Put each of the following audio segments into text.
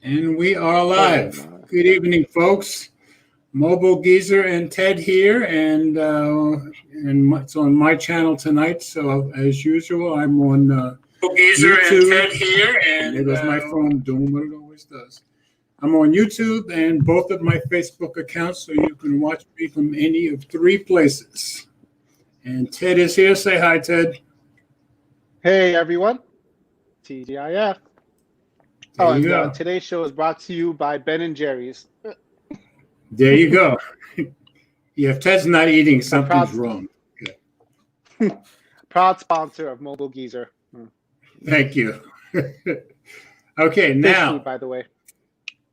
And we are Oh live. my. Good evening, folks. Mobile Geezer and Ted here, and it's on my channel tonight. So as usual, I'm on Geezer and YouTube. Ted here, And there goes my phone doing what it always does. I'm on YouTube and both of my Facebook accounts, so you can watch me from any of three places. And Ted is here. Say hi, Ted. hey everyone, TGIF. There Oh, you and go. today's show is brought to you by Ben and Jerry's, There you go. Yeah, if Ted's not eating, a something's wrong. proud sponsor of Mobile Geezer. Thank you. Okay, Fish now food, by the way.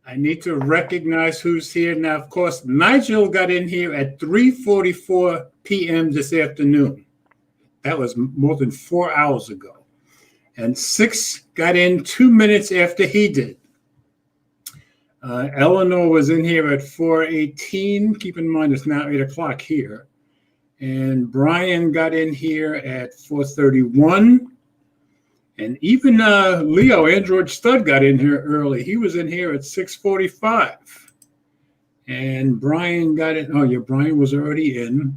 I need to recognize who's here. Now, of course, Nigel got in here at 3:44 p.m. this afternoon. That was more than 4 hours ago. And Six got in 2 minutes after he did. Eleanor was in here at 4:18. Keep in mind, it's now 8 o'clock here. And Brian got in here at 4:31. And even Leo, Android Stud, got in here early. He was in here at 6:45. And Brian got in. Oh, yeah, Brian was already in.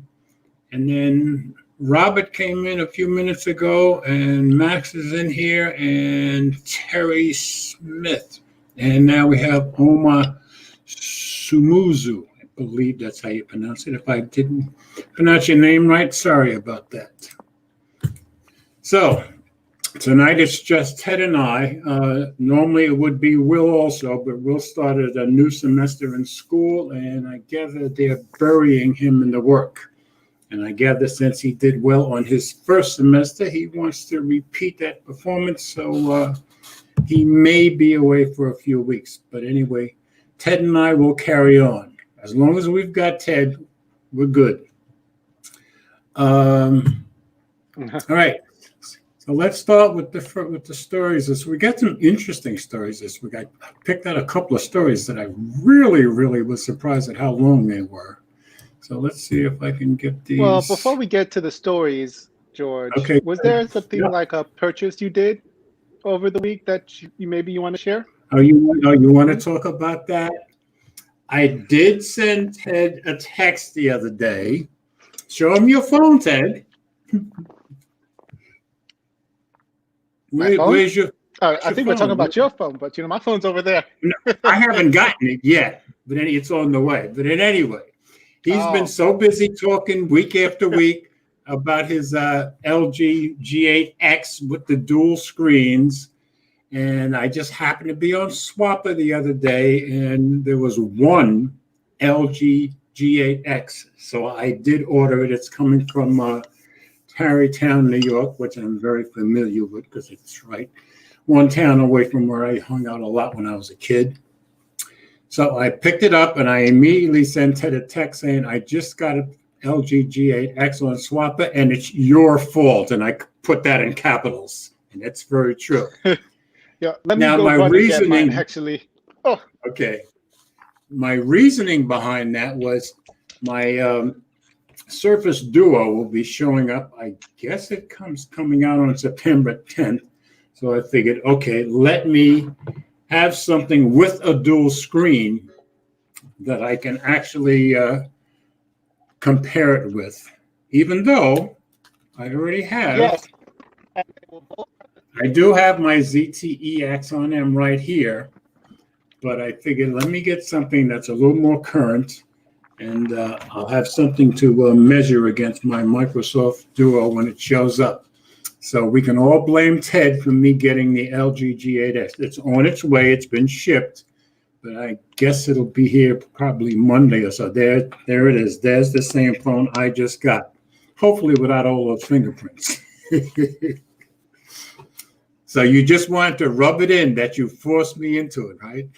And then Robert came in a few minutes ago, and Max is in here, and Terry Smith. And now we have Oma Sumuzu. I believe that's how you pronounce it. If I didn't pronounce your name right, sorry about that. So tonight it's just Ted and I. Normally it would be Will also, but Will started a new semester in school, and I gather they're burying him in the work. And I gather since he did well on his first semester, he wants to repeat that performance. So he may be away for a few weeks. But anyway, Ted and I will carry on. As long as we've got Ted, we're good. All right. So let's start with the stories. We got some interesting stories this week. I picked out a couple of stories that I really was surprised at how long they were. So let's see if I can get these. Well, before we get to the stories, George, okay. Was there something like a purchase you did over the week that you want to share? You want to talk about that? I did send Ted a text the other day. Show him your phone, Ted. Where's your? I think we're talking about your phone, but my phone's over there. No, I haven't gotten it yet, but it's on the way. But anyway, he's been so busy talking week after week about his LG G8X with the dual screens. And I just happened to be on Swapper the other day, and there was one LG G8X. So I did order it. It's coming from Tarrytown, New York, which I'm very familiar with because it's right one town away from where I hung out a lot when I was a kid. So I picked it up, and I immediately sent Ted a text saying, I just got an LG G8X on Swapper, and it's your fault. And I put that in capitals, and it's very true. Yeah, let me go run and get mine, actually. Oh. Okay. My reasoning behind that was my Surface Duo will be showing up. I guess it coming out on September 10th. So I figured, okay, let me have something with a dual screen that I can actually compare it with, even though I already have. Yes. I do have my ZTE on M right here, but I figured let me get something that's a little more current, and I'll have something to measure against my Microsoft Duo when it shows up. So we can all blame Ted for me getting the LG G8X. It's on its way. It's been shipped, but I guess it'll be here probably Monday or so. There it is. There's the same phone I just got, hopefully without all those fingerprints. So you just wanted to rub it in that you forced me into it, right?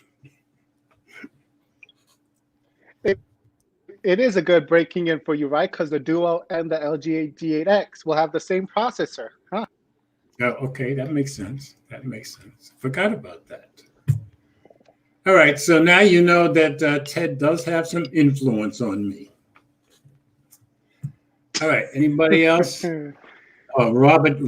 It is a good breaking in for you, right? Because the Duo and the LG G8X will have the same processor, huh? Oh, okay, that makes sense. Forgot about that. All right, so now you know that Ted does have some influence on me. All right, anybody else? Robert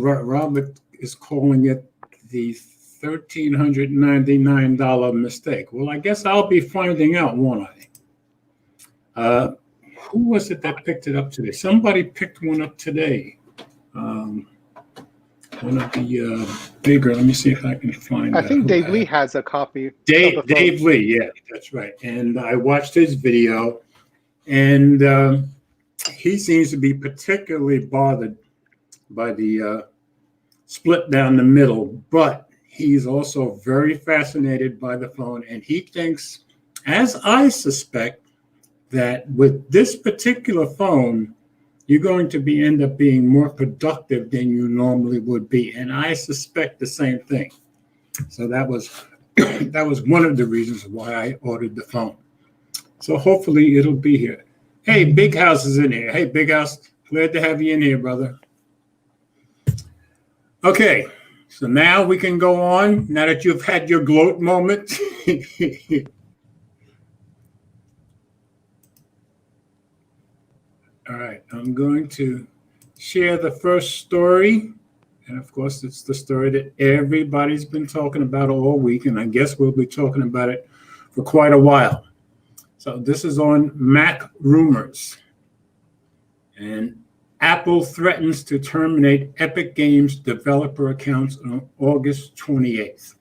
is calling it the $1,399 mistake. Well, I guess I'll be finding out, won't I? Who was it that picked it up today? Somebody picked one up today. One of the bigger. Let me see if I can find. I think Dave Lee has a copy. Dave Lee, yeah, that's right. And I watched his video, and he seems to be particularly bothered by the split down the middle, but he's also very fascinated by the phone, and he thinks, as I suspect, that with this particular phone, you're going to end up being more productive than you normally would be. And I suspect the same thing. So that was one of the reasons why I ordered the phone. So hopefully it'll be here. Hey, Big House is in here. Hey, Big House, glad to have you in here, brother. Okay, so now we can go on, now that you've had your gloat moment. All right, I'm going to share the first story. And of course, it's the story that everybody's been talking about all week. And I guess we'll be talking about it for quite a while. So this is on Mac Rumors. And Apple threatens to terminate Epic Games developer accounts on August 28th.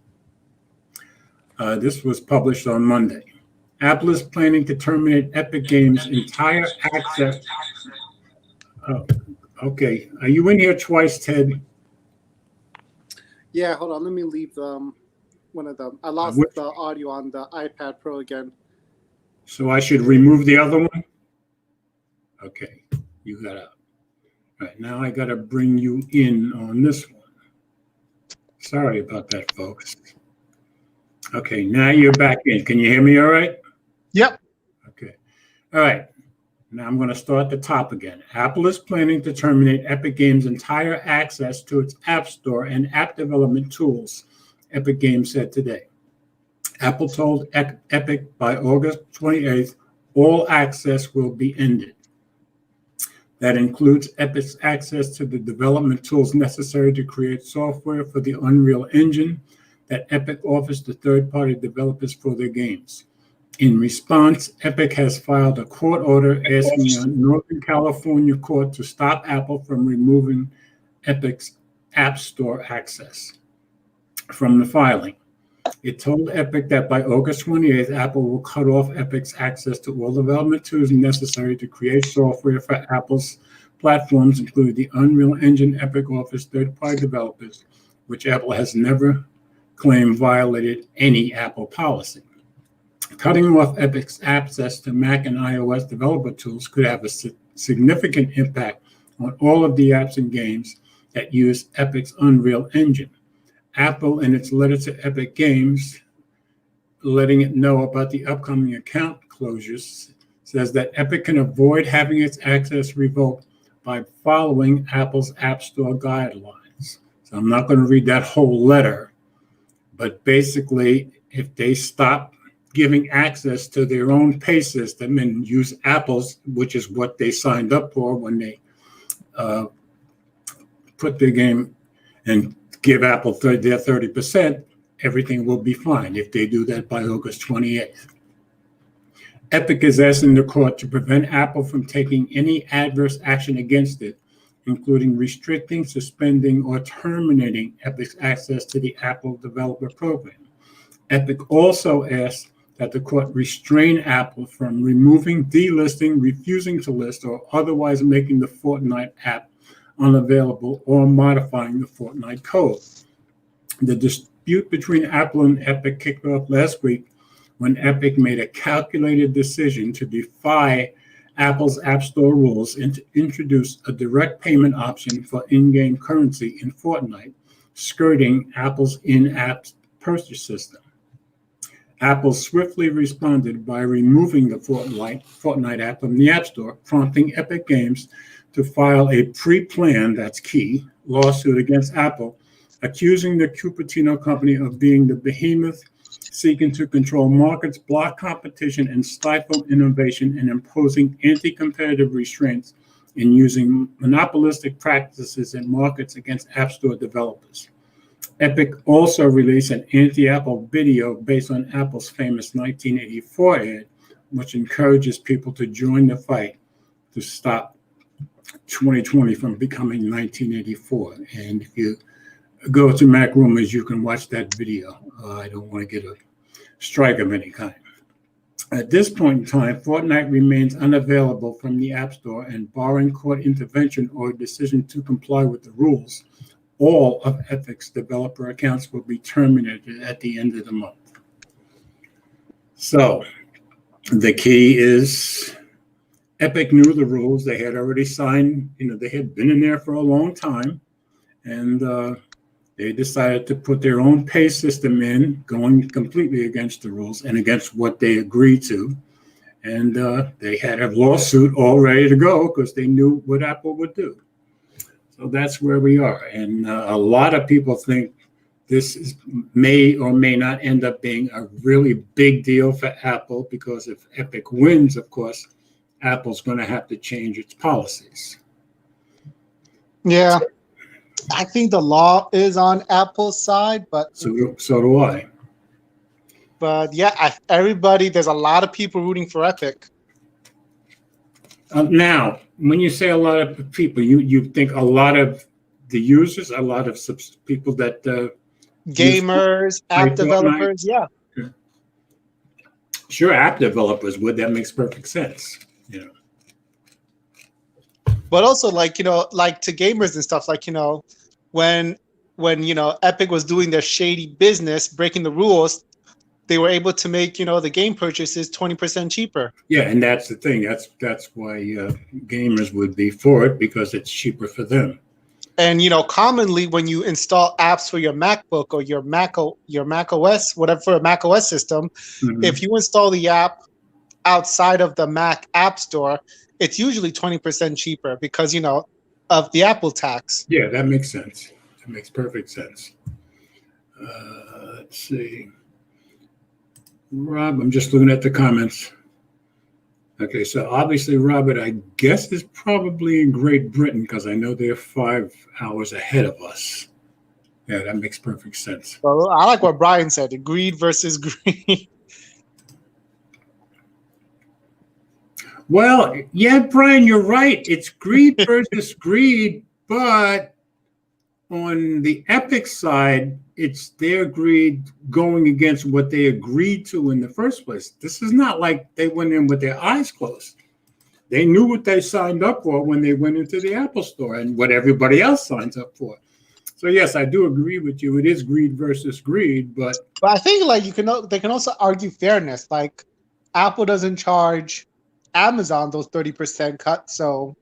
This was published on Monday. Apple is planning to terminate Epic Games' entire access. Oh, okay. Are you in here twice, Ted? Yeah, hold on. Let me leave one of them. I lost the audio on the iPad Pro again. So I should remove the other one? Okay, you got out. All right, now I got to bring you in on this one. Sorry about that, folks. Okay, now you're back in. Can you hear me all right? Yep. Okay. All right. Now I'm going to start at the top again. Apple is planning to terminate Epic Games' entire access to its App Store and app development tools, Epic Games said today. Apple told Epic by August 28th, all access will be ended. That includes Epic's access to the development tools necessary to create software for the Unreal Engine that Epic offers to third-party developers for their games. In response, Epic has filed a court order asking a Northern California court to stop Apple from removing Epic's App Store access from the filing. It told Epic that by August 28th, Apple will cut off Epic's access to all development tools necessary to create software for Apple's platforms, including the Unreal Engine Epic offers third-party developers, which Apple has never claimed violated any Apple policy. Cutting off Epic's access to Mac and iOS developer tools could have a significant impact on all of the apps and games that use Epic's Unreal Engine. Apple, in its letter to Epic Games, letting it know about the upcoming account closures, says that Epic can avoid having its access revoked by following Apple's App Store guidelines. So I'm not going to read that whole letter, but basically, if they stop giving access to their own pay system and use Apple's, which is what they signed up for when they put their game and give Apple their 30%, everything will be fine if they do that by August 28th. Epic is asking the court to prevent Apple from taking any adverse action against it, including restricting, suspending, or terminating Epic's access to the Apple Developer Program. Epic also asked that the court restrain Apple from removing, delisting, refusing to list, or otherwise making the Fortnite app unavailable or modifying the Fortnite code. The dispute between Apple and Epic kicked off last week when Epic made a calculated decision to defy Apple's App Store rules and to introduce a direct payment option for in-game currency in Fortnite, skirting Apple's in-app purchase system. Apple swiftly responded by removing the Fortnite app from the App Store, prompting Epic Games to file a pre-planned, that's key, lawsuit against Apple, accusing the Cupertino company of being the behemoth seeking to control markets, block competition, and stifle innovation, and imposing anti-competitive restraints in using monopolistic practices in markets against App Store developers. Epic also released an anti-Apple video based on Apple's famous 1984 ad, which encourages people to join the fight to stop 2020 from becoming 1984. And if you go to Mac Rumors, you can watch that video. I don't want to get a strike of any kind. At this point in time, Fortnite remains unavailable from the App Store, and barring court intervention or decision to comply with the rules, all of Epic's developer accounts will be terminated at the end of the month. So the key is Epic knew the rules. They had already signed, they had been in there for a long time, and they decided to put their own pay system in, going completely against the rules and against what they agreed to. And they had a lawsuit all ready to go because they knew what Apple would do. So that's where we are. And a lot of people think this may or may not end up being a really big deal for Apple, because if Epic wins, of course, Apple's going to have to change its policies. Yeah. I think the law is on Apple's side, but so do I. But yeah, there's a lot of people rooting for Epic. Now, when you say a lot of people, you think a lot of the users, a lot of people that gamers, app developers, yeah. Sure, app developers would. That makes perfect sense. But also, like to gamers and stuff, when Epic was doing their shady business, breaking the rules, they were able to make the game purchases 20% cheaper. Yeah, and that's the thing. That's why gamers would be for it, because it's cheaper for them. And commonly when you install apps for your MacBook or your Mac OS, whatever, for a Mac OS system, if you install the app outside of the Mac App Store, it's usually 20% cheaper because of the Apple tax. Yeah, that makes sense. That makes perfect sense. Let's see. Rob, I'm just looking at the comments. Okay, so obviously Robert, I guess, is probably in Great Britain, because I know they're 5 hours ahead of us. Yeah, that makes perfect sense. Well, I like what Brian said, greed versus greed. Well, yeah, Brian, you're right. It's greed versus greed, but on the Epic side, it's their greed going against what they agreed to in the first place. This is not like they went in with their eyes closed. They knew what they signed up for when they went into the Apple Store and what everybody else signs up for. So yes, I do agree with you. It is greed versus greed, but I think they can also argue fairness. Like Apple doesn't charge Amazon those 30% cuts, so.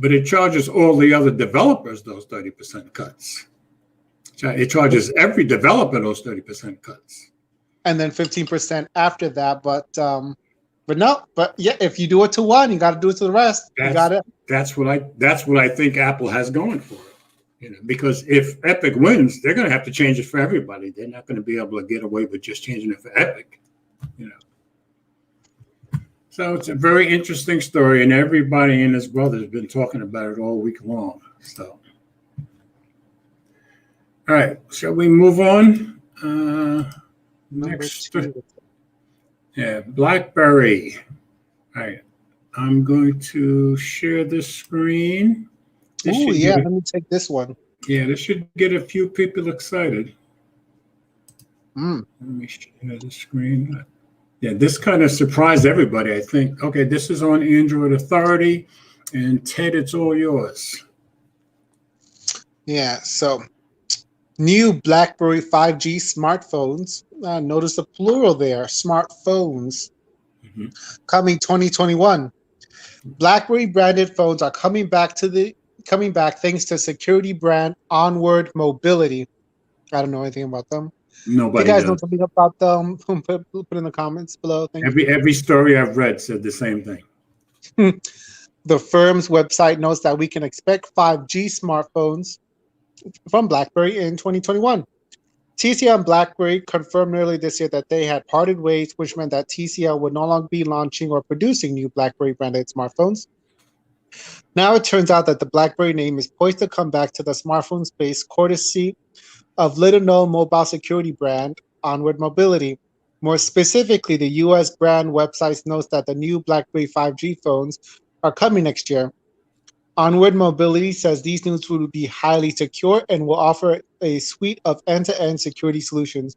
But it charges all the other developers those 30% cuts. It charges every developer those 30% cuts. And then 15% after that. But yeah, if you do it to one, you got to do it to the rest. That's what I think Apple has going for it. Because if Epic wins, they're going to have to change it for everybody. They're not going to be able to get away with just changing it for Epic. So it's a very interesting story, and everybody and his brother has been talking about it all week long. So, all right, shall we move on? Next, BlackBerry. All right, I'm going to share this screen. Let me take this one. Yeah, this should get a few people excited. Let me share the screen. Yeah, this kind of surprised everybody, I think. Okay, this is on Android Authority, and Ted, it's all yours. Yeah, so new BlackBerry 5G smartphones. Notice the plural there, smartphones. Coming 2021. BlackBerry branded phones are coming back thanks to security brand Onward Mobility. I don't know anything about them. Nobody. If you guys does. know something about them, put in the comments below. Every story I've read said the same thing. The firm's website notes that we can expect 5G smartphones from BlackBerry in 2021. TCL and BlackBerry confirmed earlier this year that they had parted ways, which meant that TCL would no longer be launching or producing new BlackBerry branded smartphones. Now it turns out that the BlackBerry name is poised to come back to the smartphone space courtesy of little-known mobile security brand Onward Mobility. More specifically, the U.S. brand website notes that the new BlackBerry 5G phones are coming next year. Onward Mobility says these new tools will be highly secure and will offer a suite of end-to-end security solutions.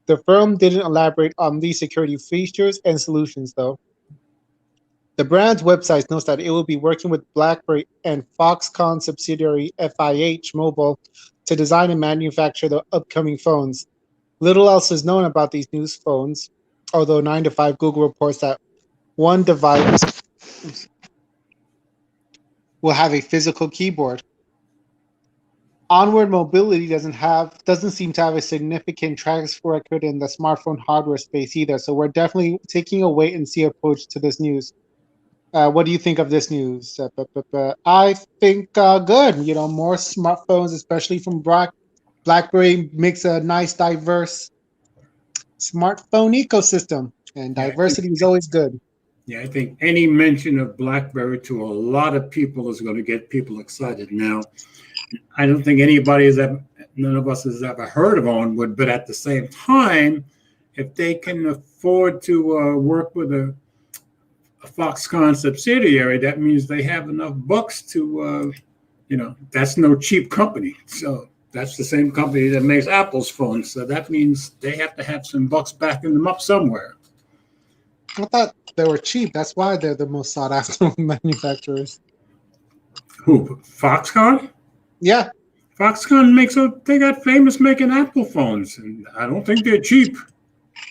The firm didn't elaborate on these security features and solutions, though. The brand's website notes that it will be working with BlackBerry and Foxconn subsidiary FIH Mobile to design and manufacture the upcoming phones. Little else is known about these new phones, although 9 to 5 Google reports that one device will have a physical keyboard. Onward Mobility doesn't seem to have a significant track record in the smartphone hardware space either, so we're definitely taking a wait and see approach to this news. What do you think of this news? I think good. You know, more smartphones, especially from BlackBerry, makes a nice, diverse smartphone ecosystem, and diversity is always good. Yeah, I think any mention of BlackBerry to a lot of people is going to get people excited. Now, I don't think none of us has ever heard of Onward, but at the same time, if they can afford to work with a Foxconn subsidiary, that means they have enough bucks to, that's no cheap company. So that's the same company that makes Apple's phones. So that means they have to have some bucks backing them up somewhere. I thought they were cheap. That's why they're the most sought after manufacturers. Who? Foxconn? Yeah. Foxconn they got famous making Apple phones, and I don't think they're cheap.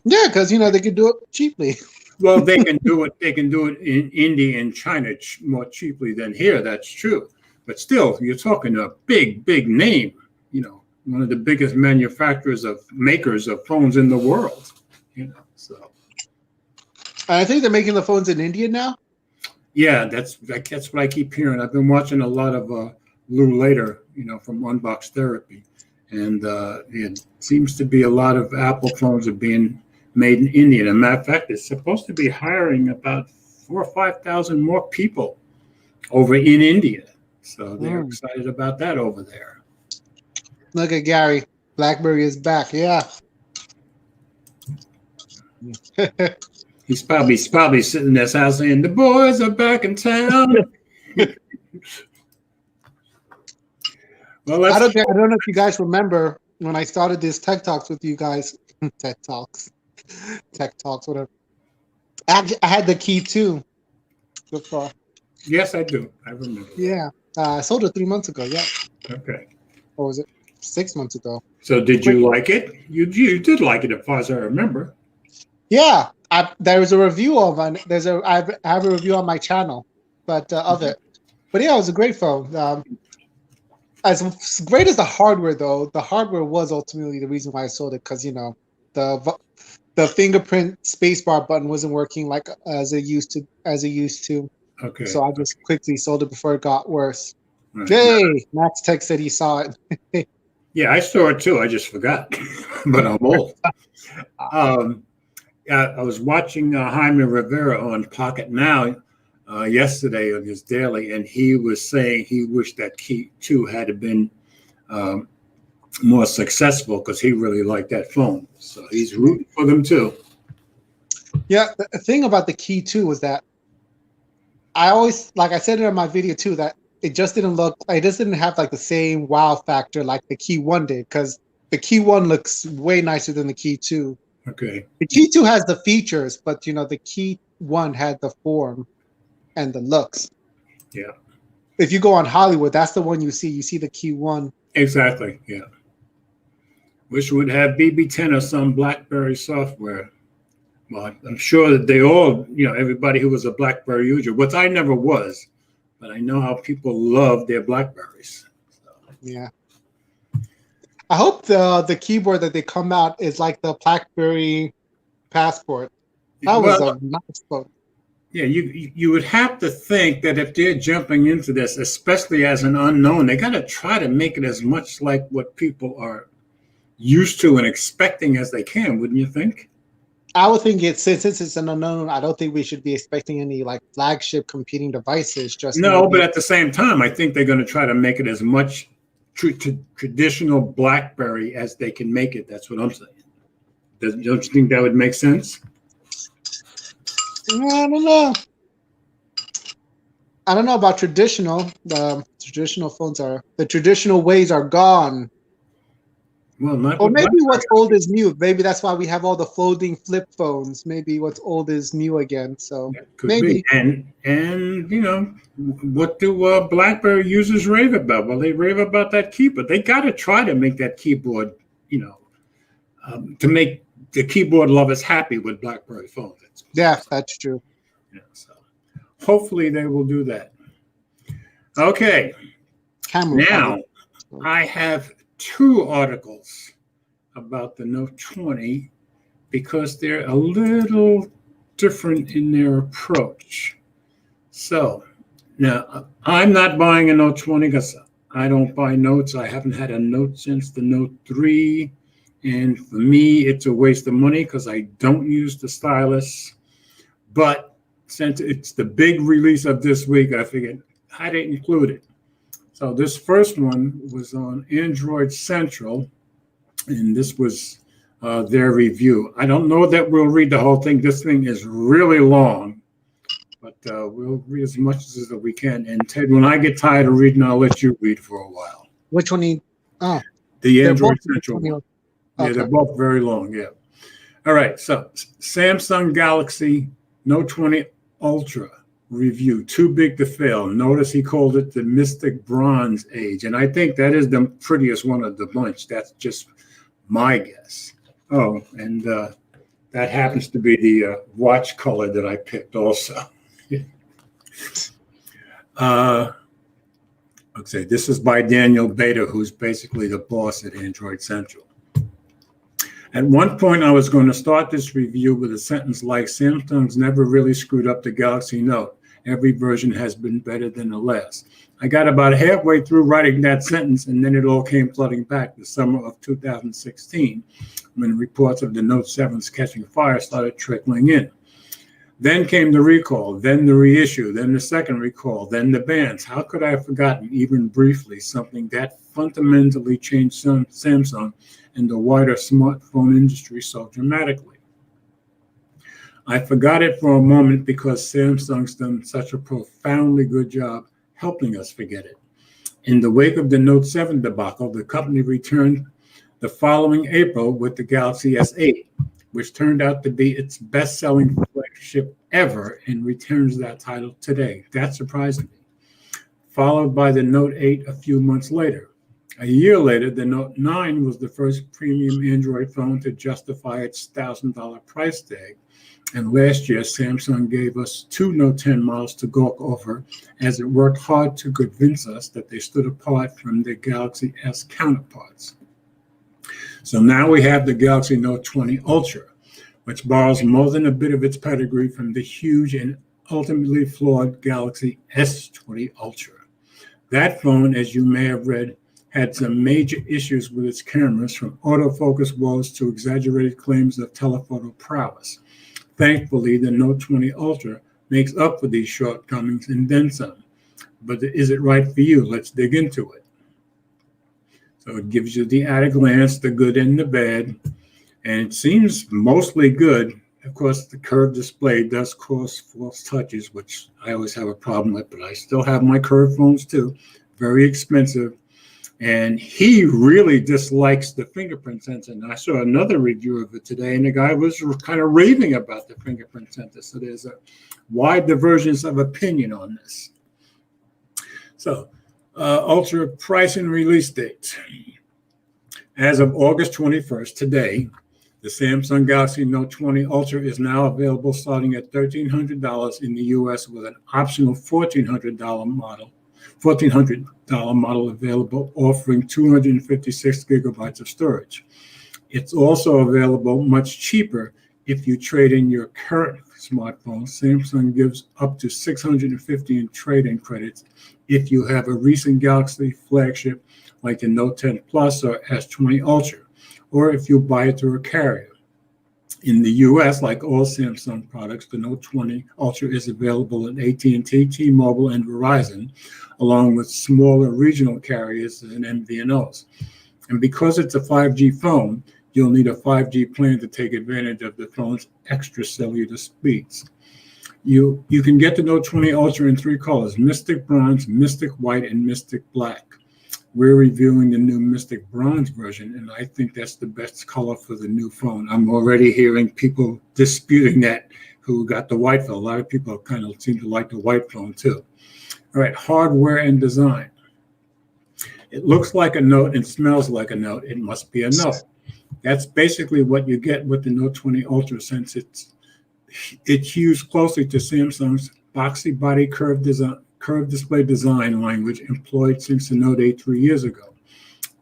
Yeah, because they can do it cheaply. Well, they can do it. They can do it in India and China more cheaply than here. That's true. But still, you're talking a big, big name. One of the biggest makers of phones in the world. So. I think they're making the phones in India now. Yeah, that's what I keep hearing. I've been watching a lot of Lou Later, from Unbox Therapy, and it seems to be a lot of Apple phones are being made in India. As a matter of fact, it's supposed to be hiring about 4,000 or 5,000 more people over in India. So they're excited about that over there. Look at Gary. BlackBerry is back. Yeah. He's probably sitting in his house saying, "The boys are back in town." Well, I don't know if you guys remember when I started this Tech Talks with you guys. Tech Talks, whatever. I had the Key 2 before. Yes, I do. I remember. Yeah, I sold it 3 months ago. Yeah. Okay. Or was it 6 months ago? So did you like it? You did like it, as far as I remember. Yeah, there was a review of it. I have a review on my channel, but of it. But yeah, it was a great phone. As great as the hardware, though, the hardware was ultimately the reason why I sold it, because the fingerprint spacebar button wasn't working like as it used to. Okay. So I just quickly sold it before it got worse. Right. Yay! Max Tech said he saw it. Yeah, I saw it too. I just forgot, but I'm old. I was watching Jaime Rivera on Pocket Now yesterday on his daily, and he was saying he wished that Key 2 had been more successful because he really liked that phone. So he's rooting for them too. Yeah, the thing about the Key 2 was that I always, like I said it in my video too, that it just didn't have like the same wow factor like the Key 1 did, because the Key 1 looks way nicer than the Key 2. Okay. The Key 2 has the features, but the Key 1 had the form and the looks. Yeah. If you go on Hollywood, that's the one you see. You see the Key 1. Exactly. Yeah. Wish it would have BB10 or some BlackBerry software. Well, I'm sure that they all, everybody who was a BlackBerry user, which I never was, but I know how people love their BlackBerries. So. Yeah. I hope the keyboard that they come out is like the BlackBerry Passport. That was a nice phone. Yeah, you would have to think that if they're jumping into this, especially as an unknown, they got to try to make it as much like what people are used to and expecting as they can, wouldn't you think? I would think since it's an unknown, I don't think we should be expecting any like flagship competing devices. But at the same time, I think they're going to try to make it as much traditional BlackBerry as they can make it. That's what I'm saying. Don't you think that would make sense? I don't know. I don't know about traditional. The traditional ways are gone. Well, not Or maybe BlackBerry. what's old is new. Maybe that's why we have all the folding flip phones. Maybe what's old is new again. So Could maybe. be. And what do BlackBerry users rave about? Well, they rave about that keyboard. They got to try to make that keyboard, to make the keyboard lovers happy with BlackBerry phones. Yeah, that's true. So hopefully they will do that. Okay. Camera. Now, I have 2 articles about the Note 20 because they're a little different in their approach. So now I'm not buying a Note 20 because I don't buy notes. I haven't had a note since the Note 3. And for me, it's a waste of money because I don't use the stylus. But since it's the big release of this week, I figured I'd include it. So this first one was on Android Central, and this was their review. I don't know that we'll read the whole thing. This thing is really long, but we'll read as much as we can. And Ted, when I get tired of reading, I'll let you read for a while. Which one? The Android Central one. Okay. Yeah, they're both very long, yeah. All right, so Samsung Galaxy Note 20 Ultra review, too big to fail. Notice he called it the Mystic Bronze Age, and I think that is the prettiest one of the bunch. That's just my guess. Oh, and that happens to be the watch color that I picked also. Okay, this is by Daniel Beta, who's basically the boss at Android Central. At one point, I was going to start this review with a sentence like, Samsung's never really screwed up the Galaxy Note. Every version has been better than the last. I got about halfway through writing that sentence, and then it all came flooding back the summer of 2016, when reports of the Note 7's catching fire started trickling in. Then came the recall, then the reissue, then the second recall, then the bans. How could I have forgotten, even briefly, something that fundamentally changed Samsung and the wider smartphone industry so dramatically? I forgot it for a moment because Samsung's done such a profoundly good job helping us forget it. In the wake of the Note 7 debacle, the company returned the following April with the Galaxy S8, which turned out to be its best-selling flagship ever and returns that title today. That surprised me. Followed by the Note 8 a few months later. A year later, the Note 9 was the first premium Android phone to justify its $1,000 price tag. And last year, Samsung gave us 2 Note 10 models to gawk over as it worked hard to convince us that they stood apart from their Galaxy S counterparts. So now we have the Galaxy Note 20 Ultra, which borrows more than a bit of its pedigree from the huge and ultimately flawed Galaxy S20 Ultra. That phone, as you may have read, had some major issues with its cameras, from autofocus woes to exaggerated claims of telephoto prowess. Thankfully, the Note 20 Ultra makes up for these shortcomings and then some. But is it right for you? Let's dig into it. So it gives you the at a glance, the good and the bad, and it seems mostly good. Of course, the curved display does cause false touches, which I always have a problem with, but I still have my curved phones too. Very expensive. And he really dislikes the fingerprint sensor. And I saw another review of it today, and the guy was kind of raving about the fingerprint sensor. So there's a wide divergence of opinion on this. So, Ultra price and release date. As of August 21st, today, the Samsung Galaxy Note 20 Ultra is now available starting at $1,300 in the US with an optional $1,400 model available, offering 256 gigabytes of storage. It's also available much cheaper if you trade in your current smartphone. Samsung gives up to $650 in trade-in credits if you have a recent Galaxy flagship like the Note 10 Plus or S20 Ultra, or if you buy it through a carrier. In the US, like all Samsung products, the Note 20 Ultra is available at AT&T, T-Mobile, and Verizon, along with smaller regional carriers and MVNOs. And because it's a 5G phone, you'll need a 5G plan to take advantage of the phone's extra cellular speeds. You can get the Note 20 Ultra in 3 colors: Mystic Bronze, Mystic White, and Mystic Black. We're reviewing the new Mystic Bronze version, and I think that's the best color for the new phone. I'm already hearing people disputing that who got the white phone. A lot of people kind of seem to like the white phone too. All right, hardware and design. It looks like a Note and smells like a Note. It must be a Note. That's basically what you get with the Note 20 Ultra, since it's hews closely to Samsung's boxy body curved display design language employed since the Note 8 3 years ago.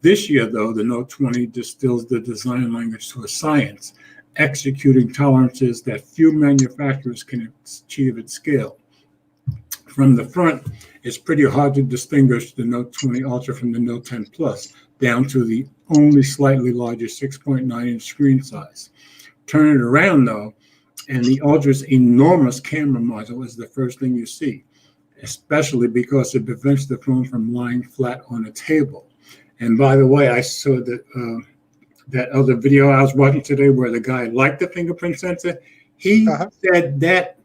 This year, though, the Note 20 distills the design language to a science, executing tolerances that few manufacturers can achieve at scale. From the front, it's pretty hard to distinguish the Note 20 Ultra from the Note 10 Plus, down to the only slightly larger 6.9-inch screen size. Turn it around, though, and the Ultra's enormous camera module is the first thing you see, especially because it prevents the phone from lying flat on a table. And by the way, I saw that other video I was watching today where the guy liked the fingerprint sensor. He said that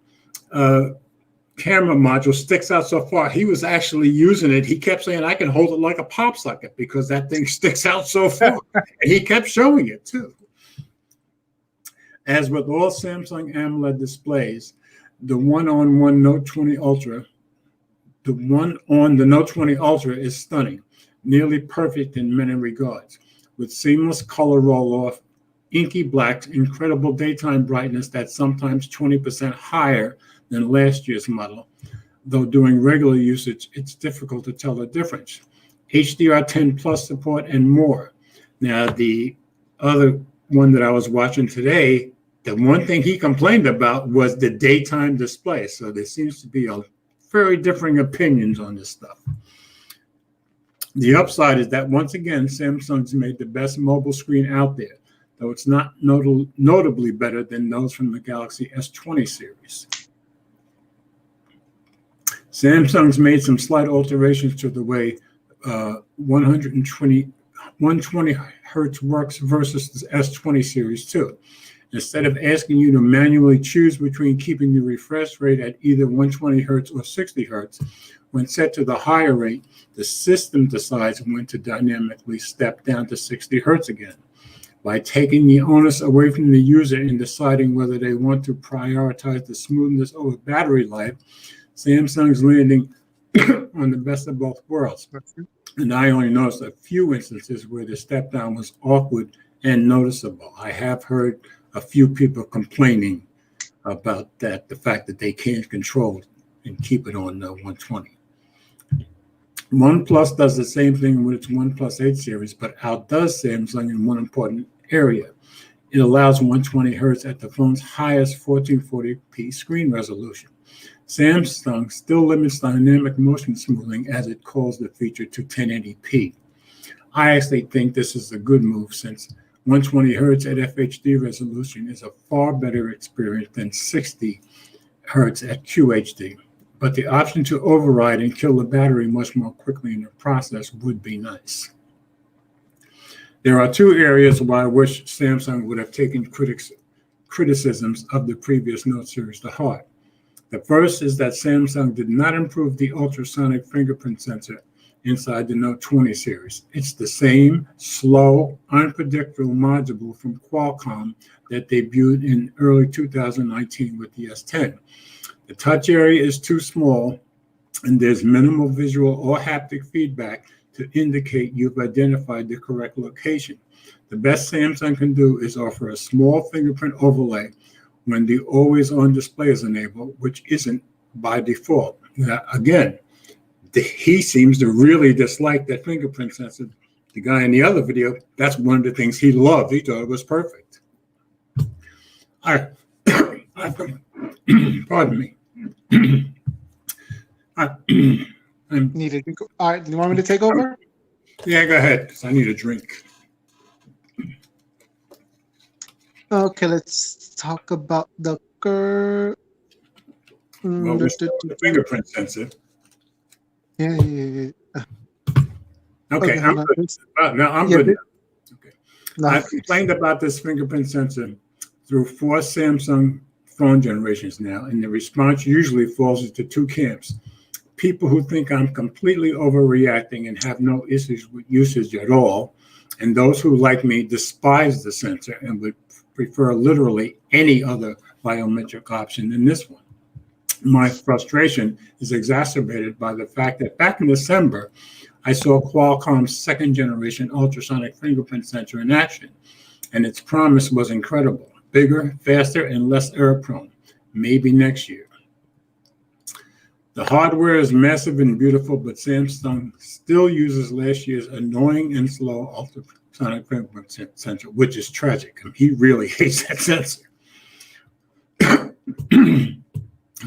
camera module sticks out so far. He was actually using it. He kept saying, I can hold it like a pop socket because that thing sticks out so far. And he kept showing it too. As with all Samsung AMOLED displays, the one on the Note 20 Ultra is stunning, nearly perfect in many regards, with seamless color roll-off, inky blacks, incredible daytime brightness that's sometimes 20% higher than last year's model. Though during regular usage, it's difficult to tell the difference. HDR10 Plus support and more. Now, the other one that I was watching today, the one thing he complained about was the daytime display. So there seems to be a very differing opinions on this stuff. The upside is that once again, Samsung's made the best mobile screen out there, though it's not notably better than those from the Galaxy S20 series. Samsung's made some slight alterations to the way 120 hertz works versus the S20 series too. Instead of asking you to manually choose between keeping the refresh rate at either 120 hertz or 60 hertz, when set to the higher rate, the system decides when to dynamically step down to 60 hertz again. By taking the onus away from the user in deciding whether they want to prioritize the smoothness over battery life, Samsung's landing on the best of both worlds. And I only noticed a few instances where the step down was awkward and noticeable. I have heard a few people complaining about that, the fact that they can't control it and keep it on 120. OnePlus does the same thing with its OnePlus 8 series, but outdoes Samsung in one important area. It allows 120 hertz at the phone's highest 1440p screen resolution. Samsung still limits dynamic motion smoothing, as it calls the feature, to 1080p. I actually think this is a good move, since 120 hertz at FHD resolution is a far better experience than 60 hertz at QHD. But the option to override and kill the battery much more quickly in the process would be nice. There are two areas where I wish Samsung would have taken criticisms of the previous Note series to heart. The first is that Samsung did not improve the ultrasonic fingerprint sensor inside the Note 20 series. It's the same slow, unpredictable module from Qualcomm that debuted in early 2019 with the S10. The touch area is too small, and there's minimal visual or haptic feedback to indicate you've identified the correct location. The best Samsung can do is offer a small fingerprint overlay when the always-on display is enabled, which isn't by default. Now, again, he seems to really dislike that fingerprint sensor. The guy in the other video, that's one of the things he loved. He thought it was perfect. Pardon me. All right, you want me to take over? Yeah, go ahead, because I need a drink. Okay, let's talk about the curve. Well, we're still on the fingerprint sensor. Yeah. Okay, Okay, I'm hold on. good. No, I'm Yeah, good now. Okay. no. I've complained about this fingerprint sensor through 4 Samsung phone generations now, and the response usually falls into two camps. People who think I'm completely overreacting and have no issues with usage at all, and those who, like me, despise the sensor and would prefer literally any other biometric option than this one. My frustration is exacerbated by the fact that back in December, I saw Qualcomm's second generation ultrasonic fingerprint sensor in action, and its promise was incredible: bigger, faster, and less error prone. Maybe next year. The hardware is massive and beautiful, but Samsung still uses last year's annoying and slow ultrasonic fingerprint sensor, which is tragic. He really hates that sensor.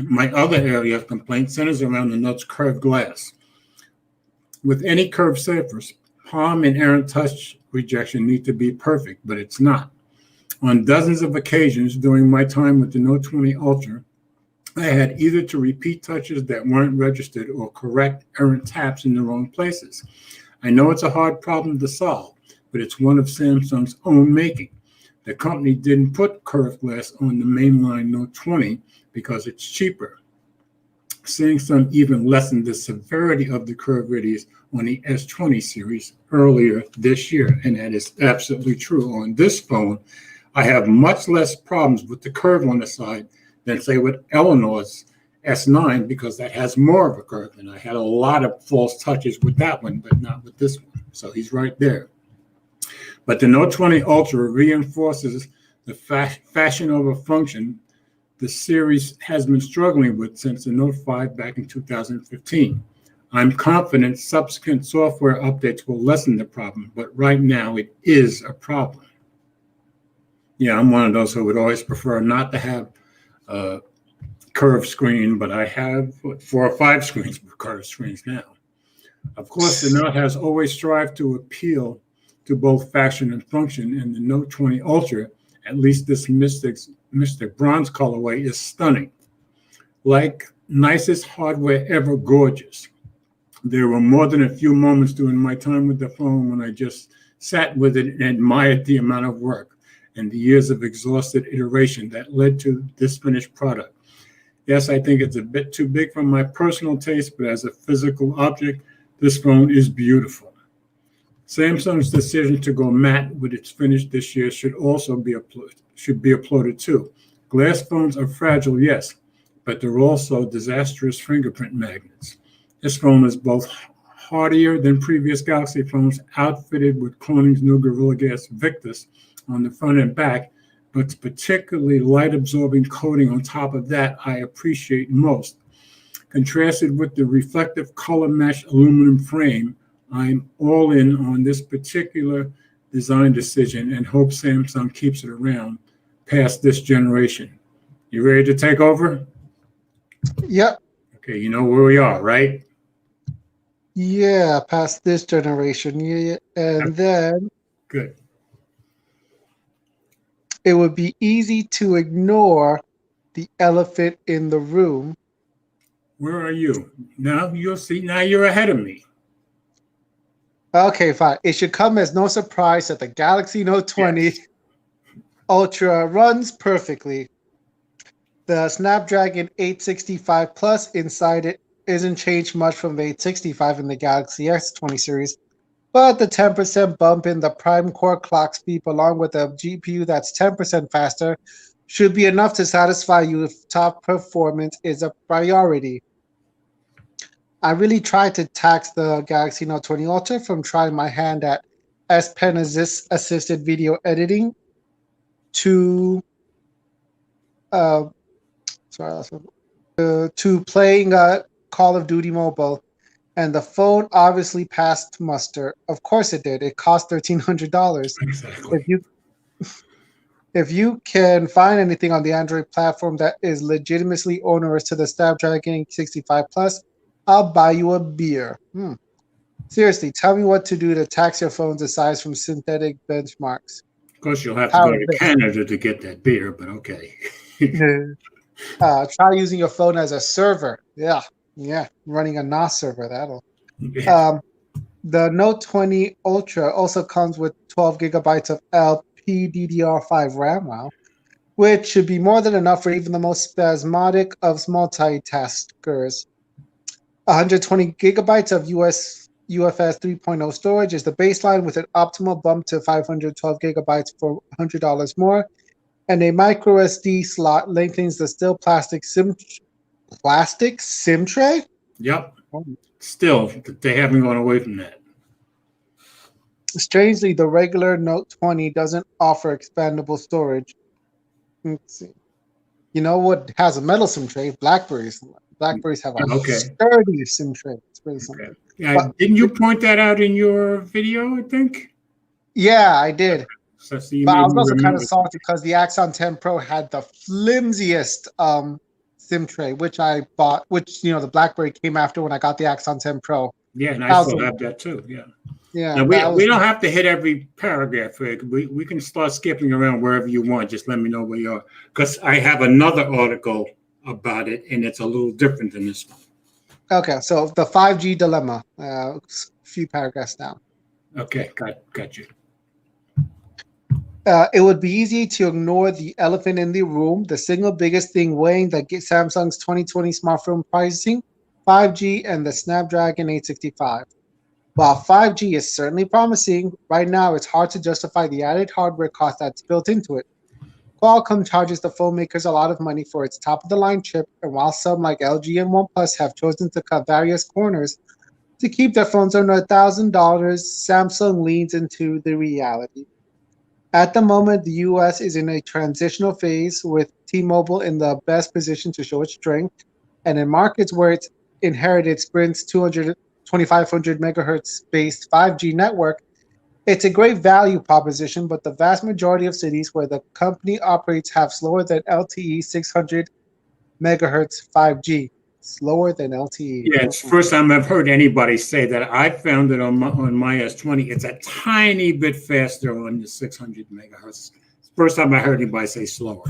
My other area of complaint centers around the Note's curved glass. With any curved surface, palm and errant touch rejection need to be perfect, but it's not. On dozens of occasions during my time with the Note 20 Ultra, I had either to repeat touches that weren't registered or correct errant taps in the wrong places. I know it's a hard problem to solve, but it's one of Samsung's own making. The company didn't put curved glass on the mainline Note 20 because it's cheaper. Samsung even lessened the severity of the curved radius on the S20 series earlier this year, and that is absolutely true. On this phone, I have much less problems with the curve on the side than, say, with Eleanor's S9, because that has more of a curve, and I had a lot of false touches with that one, but not with this one. So he's right there. But the Note 20 Ultra reinforces the fashion over function the series has been struggling with since the Note 5 back in 2015. I'm confident subsequent software updates will lessen the problem, but right now it is a problem. Yeah, I'm one of those who would always prefer not to have a curved screen, but I have 4 or 5 screens with curved screens now. Of course, the Note has always strived to appeal to both fashion and function, and the Note 20 Ultra, at least this Mystic Bronze colorway, is stunning. Like nicest hardware ever gorgeous. There were more than a few moments during my time with the phone when I just sat with it and admired the amount of work and the years of exhausted iteration that led to this finished product. Yes, I think it's a bit too big for my personal taste, but as a physical object, this phone is beautiful. Samsung's decision to go matte with its finish this year should also be applauded too. Glass phones are fragile, yes, but they're also disastrous fingerprint magnets. This phone is both hardier than previous Galaxy phones, outfitted with Corning's new Gorilla Glass Victus on the front and back, but particularly light-absorbing coating on top of that I appreciate most. Contrasted with the reflective color mesh aluminum frame, I'm all in on this particular design decision and hope Samsung keeps it around past this generation. You ready to take over? Yep. Okay, you know where we are, right? Yeah, past this generation. Yeah. And then Good. it would be easy to ignore the elephant in the room. Where are you? Now you'll see. Now you're ahead of me. Okay, fine. It should come as no surprise that the Galaxy Note 20 Ultra runs perfectly. The Snapdragon 865 Plus inside it isn't changed much from the 865 in the Galaxy S20 series, but the 10% bump in the prime core clock speed along with a GPU that's 10% faster should be enough to satisfy you if top performance is a priority. I really tried to tax the Galaxy Note 20 Ultra from trying my hand at S Pen assisted video editing to to playing Call of Duty Mobile, and the phone obviously passed muster. Of course it did. It cost $1,300. Exactly. If you can find anything on the Android platform that is legitimately onerous to the Snapdragon 65 Plus, I'll buy you a beer. Seriously, tell me what to do to tax your phones aside from synthetic benchmarks. course, you'll have to Power go to this. Canada to get that beer, but okay. Try using your phone as a server. Yeah, running a NAS server. That'll. Yeah. The Note 20 Ultra also comes with 12 gigabytes of LPDDR5 RAM, wow, which should be more than enough for even the most spasmodic of multitaskers. 120 gigabytes of UFS 3.0 storage is the baseline, with an optimal bump to 512 gigabytes for $100 more, and a micro SD slot lengthens the still plastic SIM tray. Yep. Still, they haven't gone away from that. Strangely, the regular Note 20 doesn't offer expandable storage. Let's see. You know what has a metal SIM tray? Blackberries. Blackberries have a sturdy SIM tray. It's really something. Okay. Yeah, didn't you point that out in your video, I think? Yeah, I did. So but I was also kind of salty because the Axon 10 Pro had the flimsiest SIM tray, which I bought, which, the BlackBerry came after when I got the Axon 10 Pro. Yeah, and I still have that too, yeah. Yeah, now, we don't have to hit every paragraph. We can start skipping around wherever you want. Just let me know where you are. Because I have another article about it, and it's a little different than this one. Okay, so the 5G dilemma, a few paragraphs down. Okay, got you. It would be easy to ignore the elephant in the room, the single biggest thing weighing the Samsung's 2020 smartphone pricing, 5G and the Snapdragon 865. While 5G is certainly promising, right now it's hard to justify the added hardware cost that's built into it. Qualcomm charges the phone makers a lot of money for its top-of-the-line chip, and while some like LG and OnePlus have chosen to cut various corners to keep their phones under $1,000, Samsung leans into the reality. At the moment, the U.S. is in a transitional phase, with T-Mobile in the best position to show its strength, and in markets where it's inherited Sprint's 2500 megahertz based 5G network, it's a great value proposition, but the vast majority of cities where the company operates have slower than LTE 600 megahertz 5G. Slower than LTE. Yeah, it's the first time I've heard anybody say that. I found it on my S20. It's a tiny bit faster on the 600 megahertz. It's the first time I heard anybody say slower.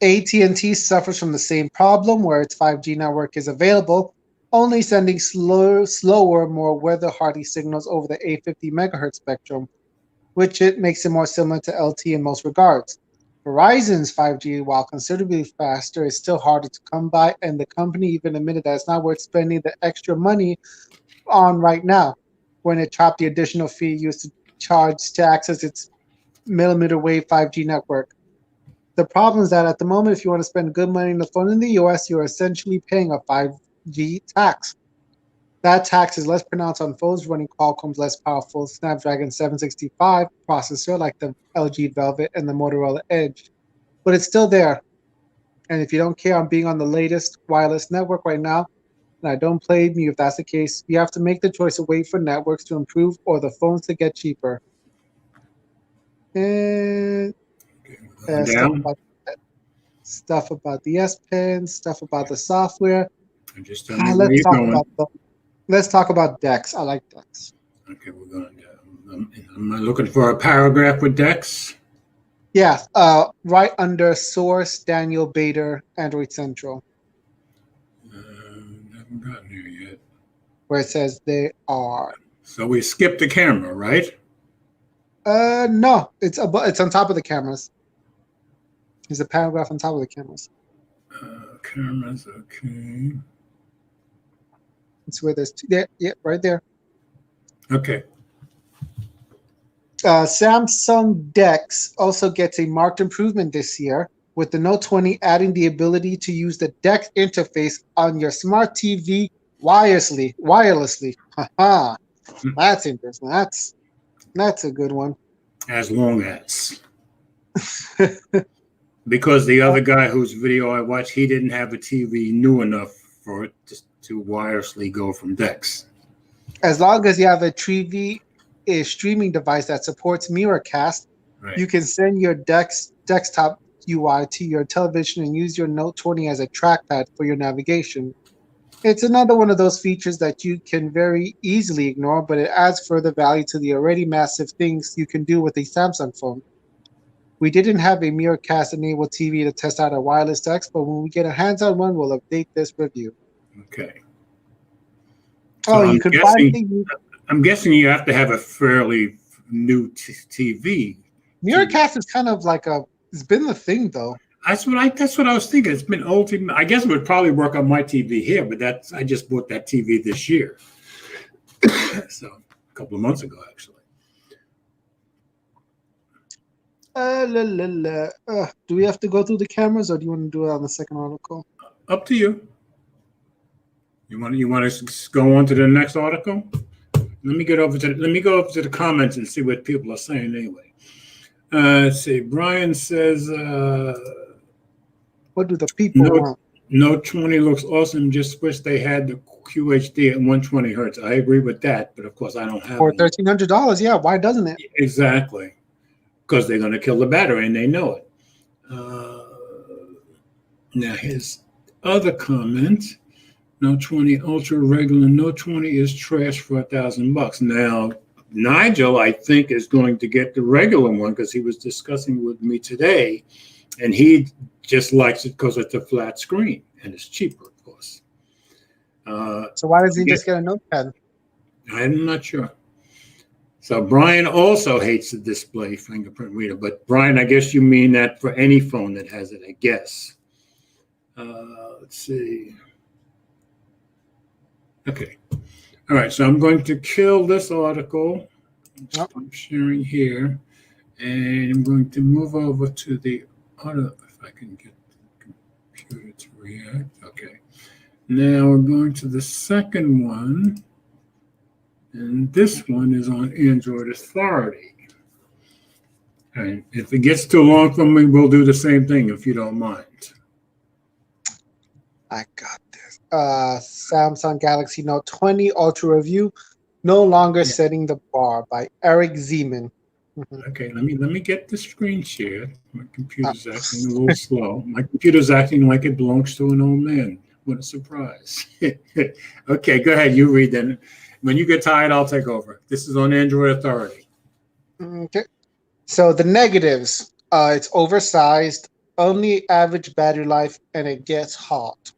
AT&T suffers from the same problem, where its 5G network is available, only sending slower, more weather-hardy signals over the 850 megahertz spectrum, which it makes it more similar to LTE in most regards. Verizon's 5G, while considerably faster, is still harder to come by, and the company even admitted that it's not worth spending the extra money on right now, when it chopped the additional fee used to charge to access its millimeter wave 5G network. The problem is that at the moment, if you want to spend good money on the phone in the US, you're essentially paying a 5G tax. That tax is less pronounced on phones running Qualcomm's less powerful Snapdragon 765 processor, like the LG Velvet and the Motorola Edge. But it's still there. And if you don't care on being on the latest wireless network right now, and I don't blame you if that's the case, you have to make the choice of wait for networks to improve or the phones to get cheaper. And stuff about the S Pen, stuff about the software. Let's talk about DeX. I like DeX. Okay, we're going to. Am I looking for a paragraph with DeX? Yeah, right under Source, Daniel Bader, Android Central. Haven't gotten here yet. Where it says they are. So we skipped the camera, right? No, it's on top of the cameras. There's a paragraph on top of the cameras. Cameras, okay. It's where there's two there. Yeah, right there. Okay. Samsung DeX also gets a marked improvement this year, with the Note 20 adding the ability to use the DeX interface on your smart TV wirelessly. Haha. That's interesting. That's a good one. As long as. Because the other guy whose video I watched, he didn't have a TV new enough for it to wirelessly go from DeX. As long as you have a TV streaming device that supports Miracast, right, you can send your desktop UI to your television and use your Note 20 as a trackpad for your navigation. It's another one of those features that you can very easily ignore, but it adds further value to the already massive things you can do with a Samsung phone. We didn't have a Miracast-enabled TV to test out our wireless decks, but when we get a hands-on one, we'll update this review. Okay. So Oh, you can find the I'm guessing you have to have a fairly new TV. Miracast is kind of like it's been the thing though. That's what I was thinking. It's been old TV. I guess it would probably work on my TV here, but I just bought that TV this year. So a couple of months ago, actually. Do we have to go through the cameras, or do you want to do it on the second article? Up to you. You want to go on to the next article? Let me go over to the comments and see what people are saying anyway. Let's see. Brian says, what do the people want? Note 20 looks awesome. Just wish they had the QHD at 120 hertz. I agree with that, but of course I don't have for $1,300. Yeah, why doesn't it? Exactly, because they're going to kill the battery and they know it. Now his other comment. Note 20 Ultra regular. Note 20 is trash for $1,000. Now Nigel, I think, is going to get the regular one because he was discussing with me today, and he just likes it because it's a flat screen and it's cheaper, of course. So why does he just get a Notepad? I'm not sure. So Brian also hates the display fingerprint reader, but Brian, I guess you mean that for any phone that has it, I guess. Let's see. Okay. All right. So I'm going to kill this article. Stop sharing here. And I'm going to move over to the other, if I can get the computer to react. Okay. Now we're going to the second one. And this one is on Android Authority. And if it gets too long for me, we'll do the same thing if you don't mind. I got this. Samsung Galaxy Note 20 Ultra review, no longer setting the bar, by Eric Zeman. Okay, let me get the screen share. My computer's acting a little slow. My computer's acting like it belongs to an old man. What a surprise. Okay, go ahead. You read then. When you get tired, I'll take over. This is on Android Authority. Okay. So the negatives, it's oversized, only average battery life, and it gets hot.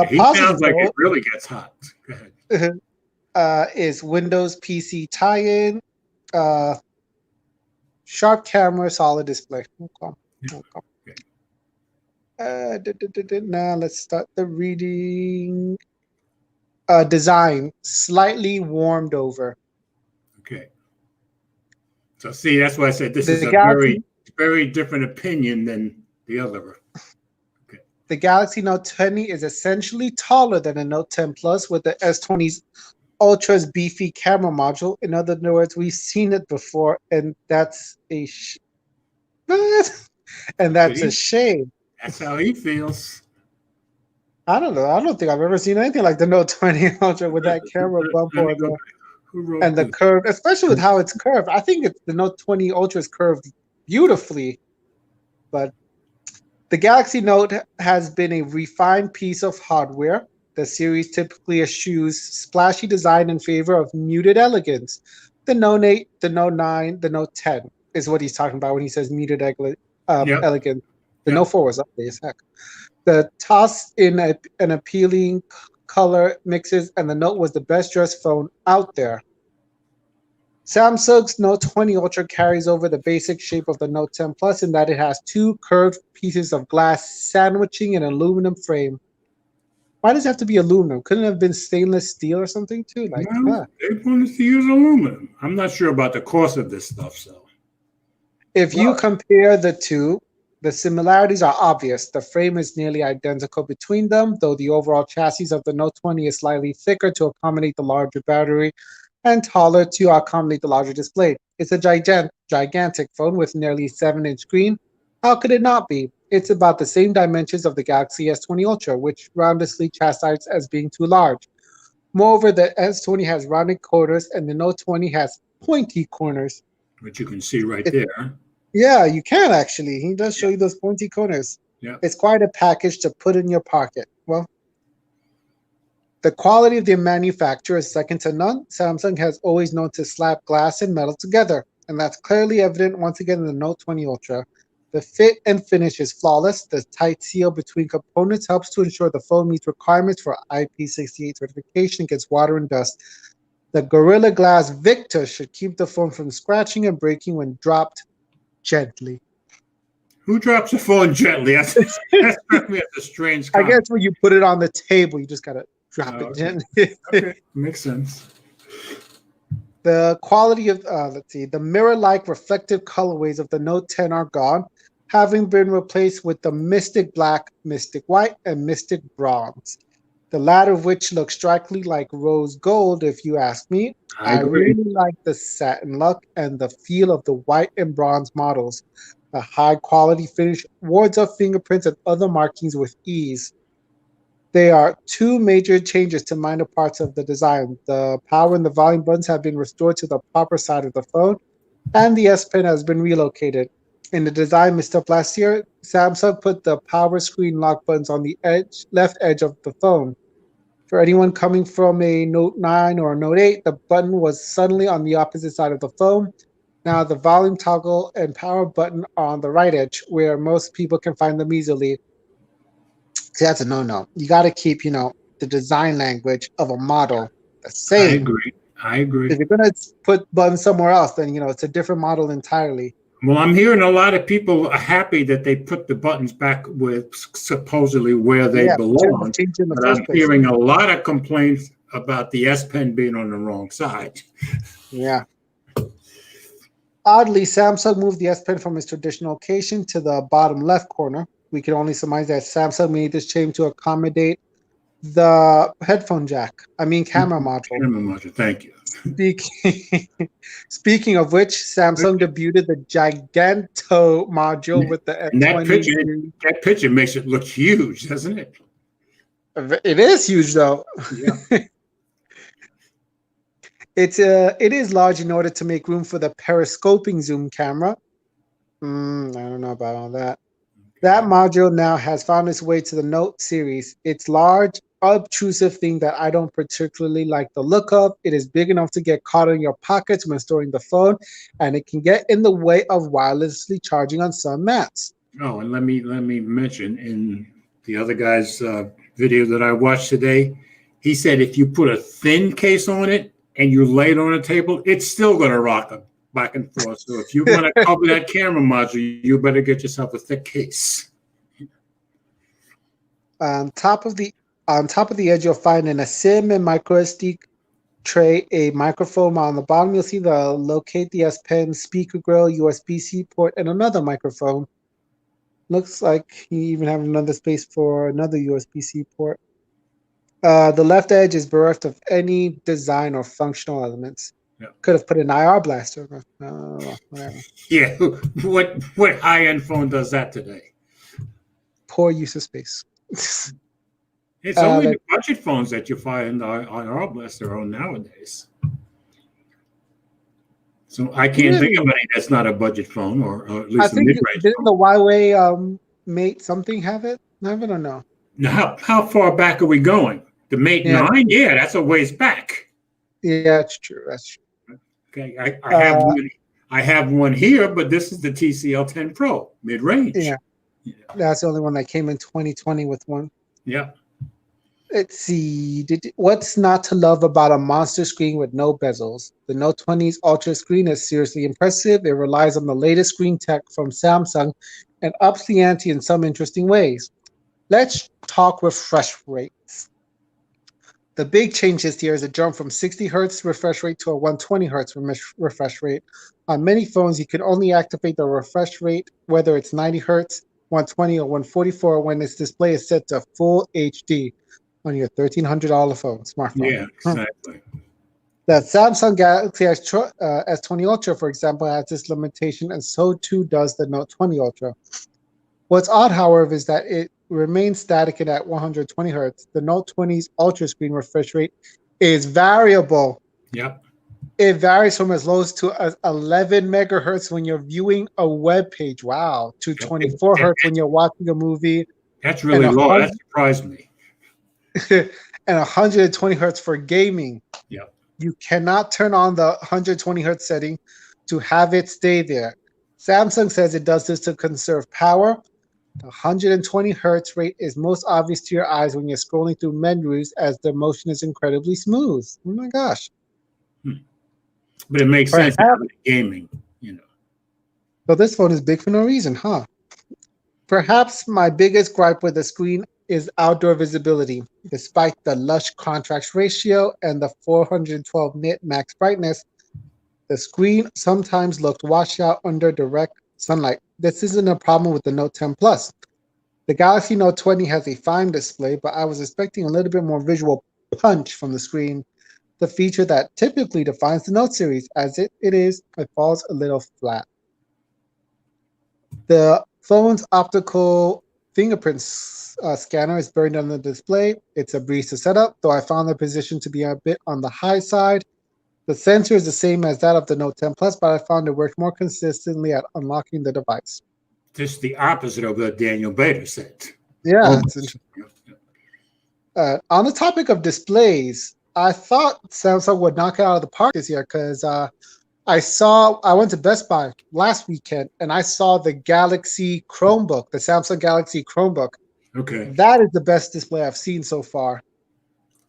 He sounds like it really gets hot. Go ahead. Is Windows PC tie-in, sharp camera, solid display. Okay. Now let's start the reading. Design slightly warmed over. Okay. So see, that's why I said this is a very, very different opinion than the other. Okay. The Galaxy Note 20 is essentially taller than a Note 10 Plus with the S20's Ultra's beefy camera module. In other words, we've seen it before, and that's a a shame. That's how he feels. I don't know. I don't think I've ever seen anything like the Note 20 Ultra with that camera bump and the curve, especially with how it's curved. I think the Note 20 Ultra is curved beautifully, but the Galaxy Note has been a refined piece of hardware. The series typically eschews splashy design in favor of muted elegance. The Note 8, the Note 9, the Note 10 is what he's talking about when he says muted elegance. The Note 4 was ugly as heck. The toss in an appealing color mixes, and the Note was the best dressed phone out there. Samsung's Note 20 Ultra carries over the basic shape of the Note 10 Plus in that it has two curved pieces of glass sandwiching an aluminum frame. Why does it have to be aluminum? Couldn't it have been stainless steel or something too? They wanted to use aluminum. I'm not sure about the cost of this stuff, so. If you compare the two, the similarities are obvious. The frame is nearly identical between them, though the overall chassis of the Note 20 is slightly thicker to accommodate the larger battery and taller to accommodate the larger display. It's a gigantic phone with nearly 7-inch screen. How could it not be? It's about the same dimensions of the Galaxy S20 Ultra, which roundlessly chastised as being too large. Moreover, the S20 has rounded corners and the Note 20 has pointy corners. Which you can see right there. Yeah, you can actually. He does show you those pointy corners. Yeah. It's quite a package to put in your pocket. Well, The quality of their manufacture is second to none. Samsung has always known to slap glass and metal together, and that's clearly evident once again in the Note 20 Ultra. The fit and finish is flawless. The tight seal between components helps to ensure the phone meets requirements for IP68 certification against water and dust. The Gorilla Glass Victor should keep the phone from scratching and breaking when dropped gently. Who drops a phone gently? That's a strange comment. I guess when you put it on the table, you just gotta drop it Okay. gently. Okay, makes sense. The quality of, the mirror-like reflective colorways of the Note 10 are gone, having been replaced with the Mystic Black, Mystic White, and Mystic Bronze. The latter of which looks strikingly like rose gold, if you ask me. I agree. really like the satin look and the feel of the white and bronze models. A high-quality finish wards off fingerprints and other markings with ease. There are two major changes to minor parts of the design. The power and the volume buttons have been restored to the proper side of the phone, and the S Pen has been relocated. In the design missed up last year, Samsung put the power screen lock buttons on the left edge of the phone. For anyone coming from a Note 9 or a Note 8, the button was suddenly on the opposite side of the phone. Now the volume toggle and power button are on the right edge, where most people can find them easily. See, that's a no-no. You got to keep, the design language of a model the same. I agree. If you're going to put buttons somewhere else, then, it's a different model entirely. Well, I'm hearing a lot of people are happy that they put the buttons back with supposedly where they belong. But I'm hearing a lot of complaints about the S Pen being on the wrong side. Yeah. Oddly, Samsung moved the S Pen from its traditional location to the bottom left corner. We can only surmise that Samsung made this change to accommodate the headphone jack. Camera module. Camera module, thank you. Speaking of which, Samsung debuted the Giganto module with the S20. That picture makes it look huge, doesn't it? It is huge, though. Yeah. It is large in order to make room for the periscoping zoom camera. I don't know about all that. That module now has found its way to the Note series. It's large, obtrusive thing that I don't particularly like the look of. It is big enough to get caught in your pockets when storing the phone, and it can get in the way of wirelessly charging on some mats. Oh, and let me mention in the other guy's video that I watched today, he said if you put a thin case on it and you lay it on a table, it's still going to rock them back and forth. So if you want to cover that camera module, you better get yourself a thick case. On top of the edge, you'll find in a SIM and micro SD tray a microphone. On the bottom, you'll see the locate the S Pen, speaker grill, USB-C port, and another microphone. Looks like you even have another space for another USB-C port. The left edge is bereft of any design or functional elements. Yeah. Could have put an IR blaster. Whatever. Yeah, what high-end phone does that today? Poor use of space. It's only the budget phones that you find IR blaster on nowadays. So I can't think of any that's not a budget phone or at least a mid-range didn't phone. the Huawei Mate something have it? I don't know. Now, how far back are we going? The Mate 9? Yeah, that's a ways back. Yeah, that's true. That's true. Okay, I have one here, but this is the TCL 10 Pro mid-range. Yeah, that's the only one that came in 2020 with one. Yeah. Let's see. What's not to love about a monster screen with no bezels? The Note 20's Ultra screen is seriously impressive. It relies on the latest screen tech from Samsung and ups the ante in some interesting ways. Let's talk refresh rates. The big change this year is a jump from 60 Hz refresh rate to a 120 Hz refresh rate. On many phones, you can only activate the refresh rate, whether it's 90 Hz, 120, or 144 when its display is set to full HD on your $1,300 smartphone. Yeah, exactly. The Samsung Galaxy S20 Ultra, for example, has this limitation, and so too does the Note 20 Ultra. What's odd, however, is that it remains static and at 120 Hz. The Note 20's Ultra screen refresh rate is variable. Yep. It varies from as low as to 11 megahertz when you're viewing a web page. Wow. To 24 hertz when you're watching a movie. That's really low. That surprised me. and 120 hertz for gaming. Yeah. You cannot turn on the 120 hertz setting to have it stay there. Samsung says it does this to conserve power. The 120 hertz rate is most obvious to your eyes when you're scrolling through menus, as the motion is incredibly smooth. Oh my gosh. But it makes sense now with gaming, you know. So this phone is big for no reason, huh? Perhaps my biggest gripe with the screen is outdoor visibility. Despite the lush contrast ratio and the 412 nit max brightness, the screen sometimes looks washed out under direct sunlight. This isn't a problem with the Note 10 Plus. The Galaxy Note 20 has a fine display, but I was expecting a little bit more visual punch from the screen, the feature that typically defines the Note series. As it falls a little flat. The phone's optical fingerprint scanner is buried on the display. It's a breeze to set up, though I found the position to be a bit on the high side. The sensor is the same as that of the Note 10 Plus, but I found it worked more consistently at unlocking the device. Just the opposite of what Daniel Bader said. Yeah, it's interesting. On the topic of displays, I thought Samsung would knock it out of the park this year because I went to Best Buy last weekend and I saw the Galaxy Chromebook, the Samsung Galaxy Chromebook. Okay. That is the best display I've seen so far,